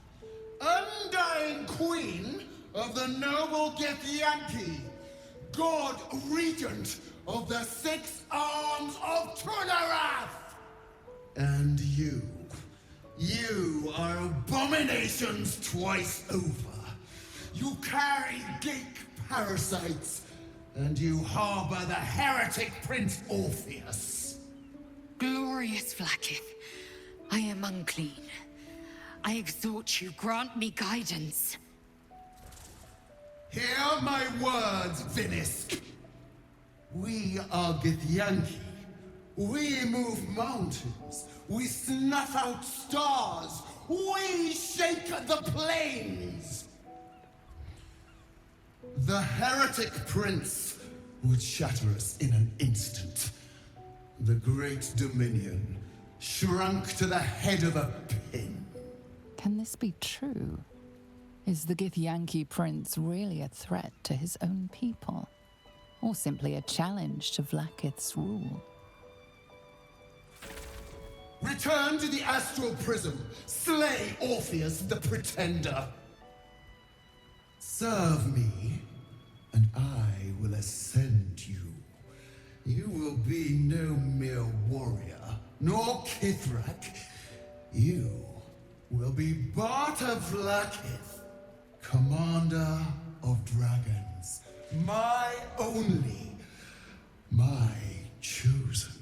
undying queen of the noble Githyanki, god regent of the 6 arms of Tunarath. And you, You are abominations twice over. You carry geek parasites, and you harbor the heretic Prince Orpheus. Glorious Vlaakith, I am unclean. I exhort you, grant me guidance. Hear my words, Vinisk. We are Githyanki. We move mountains. We snuff out stars. We shake the plains. The heretic prince would shatter us in an instant. The great dominion shrunk to the head of a pin. Can this be true? Is the Githyanki prince really a threat to his own people? Or simply a challenge to Vlaakith's rule? Return to the astral prism. Slay Orpheus the Pretender. Serve me, and I will ascend you. You will be no mere warrior, nor Kithrak. You will be Barta Vlaakith, commander of dragons. My only, my chosen.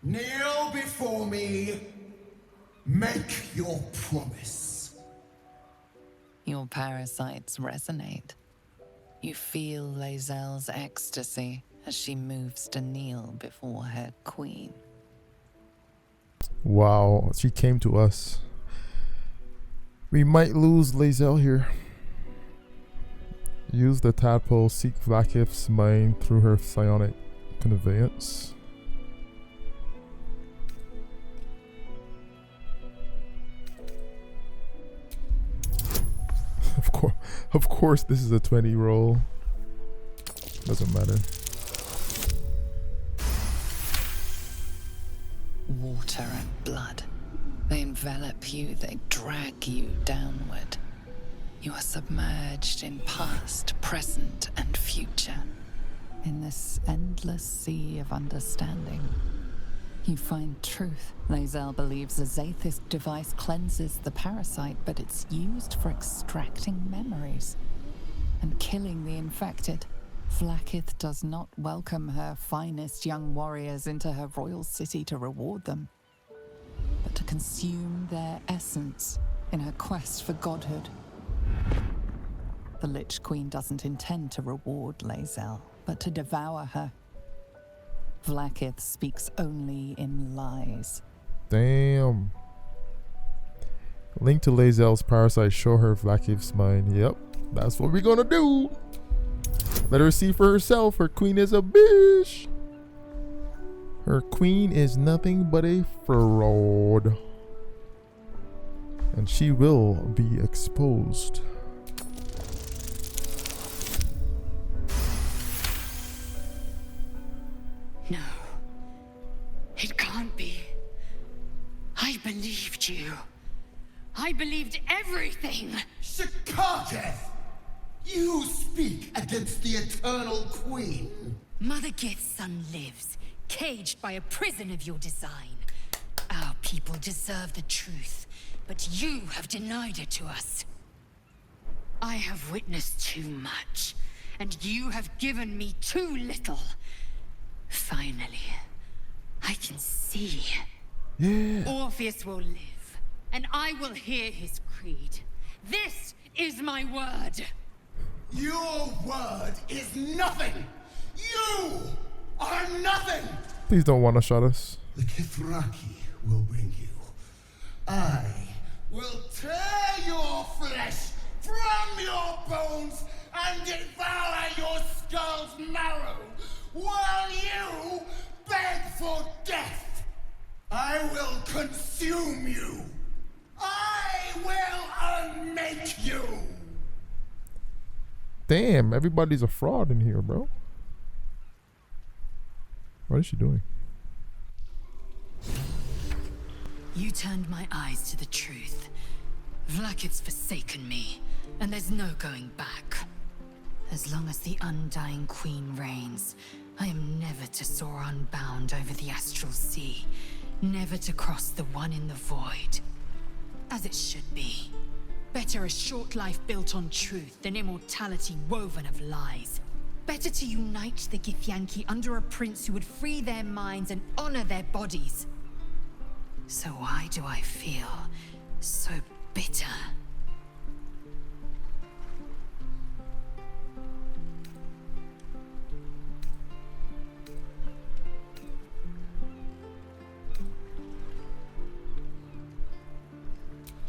Kneel before me. Make your promise. Your parasites resonate. You feel Lae'zel's ecstasy as she moves to kneel before her queen. Wow, she came to us. We might lose Lae'zel here. Use the tadpole, seek Vlaakith's mind through her psionic conveyance. Of course, this is a 20 roll. Doesn't matter. Water and blood. They envelop you, they drag you downward. You are submerged in past, present, and future. In this endless sea of understanding, you find truth. Lae'zel believes a Zathith device cleanses the parasite, but it's used for extracting memories and killing the infected. Vlaakith does not welcome her finest young warriors into her royal city to reward them, but to consume their essence in her quest for godhood. The Lich Queen doesn't intend to reward Lae'zel, but to devour her. Vlaakith speaks only in lies. Damn. Link to Lae'zel's parasite, show her Vlaakith's mind. Yep, that's what we're gonna do. Let her see for herself. Her queen is a bitch. Her queen is nothing but a fraud. And she will be exposed. No. It can't be. I believed you. I believed everything. Shikaketh! You speak against the Eternal Queen. Mother Gith's son lives, caged by a prison of your design. Our people deserve the truth, but you have denied it to us. I have witnessed too much, and you have given me too little. Finally, I can see. Yeah. Orpheus will live, and I will hear his creed. This is my word. Your word is nothing. You are nothing. Please don't want to shot us. The Kithraki will bring you. I will tear your flesh from your bones and devour your skull's marrow while you beg for death. I will consume you. I will unmake you. Damn, everybody's a fraud in here, bro. What is she doing? You turned my eyes to the truth. Vlaakith's forsaken me, and there's no going back. As long as the Undying Queen reigns, I am never to soar unbound over the astral sea, never to cross the one in the void. As it should be. Better a short life built on truth than immortality woven of lies. Better to unite the Githyanki under a prince who would free their minds and honor their bodies. So why do I feel so bitter?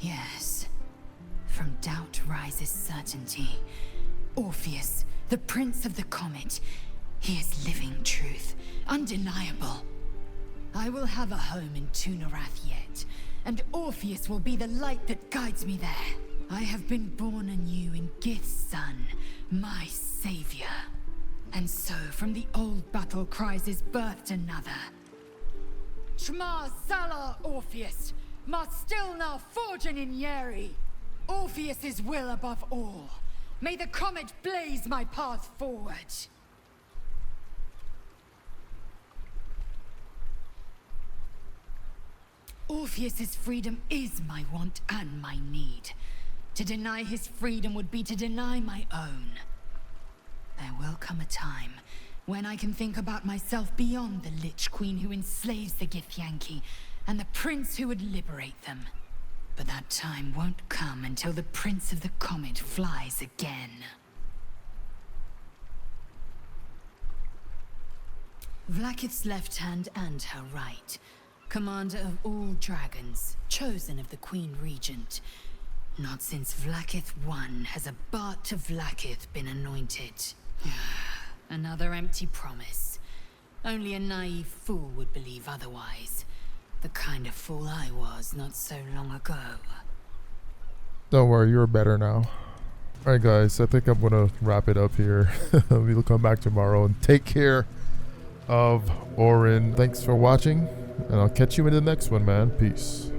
Yes. From doubt rises certainty. Orpheus, the Prince of the Comet. He is living truth, undeniable. I will have a home in Tunarath yet, and Orpheus will be the light that guides me there. I have been born anew in Gith's son, my savior. And so from the old battle cries is birthed another. Shma Salar Orpheus, Ma Stilna Forgin in Yeri. Orpheus's will above all. May the comet blaze my path forward. Orpheus's freedom is my want and my need. To deny his freedom would be to deny my own. There will come a time when I can think about myself beyond the Lich Queen who enslaves the Githyanki and the prince who would liberate them. But that time won't come until the Prince of the Comet flies again. Vlaakith's left hand and her right. Commander of all dragons, chosen of the Queen Regent. Not since Vlaakith I has a Bart of Vlaakith been anointed. Another empty promise. Only a naive fool would believe otherwise. The kind of fool I was not so long ago. Don't worry, you're better now. Alright guys, I think I'm gonna wrap it up here. We'll come back tomorrow and take care of Orin. Thanks for watching, and I'll catch you in the next one, man. Peace.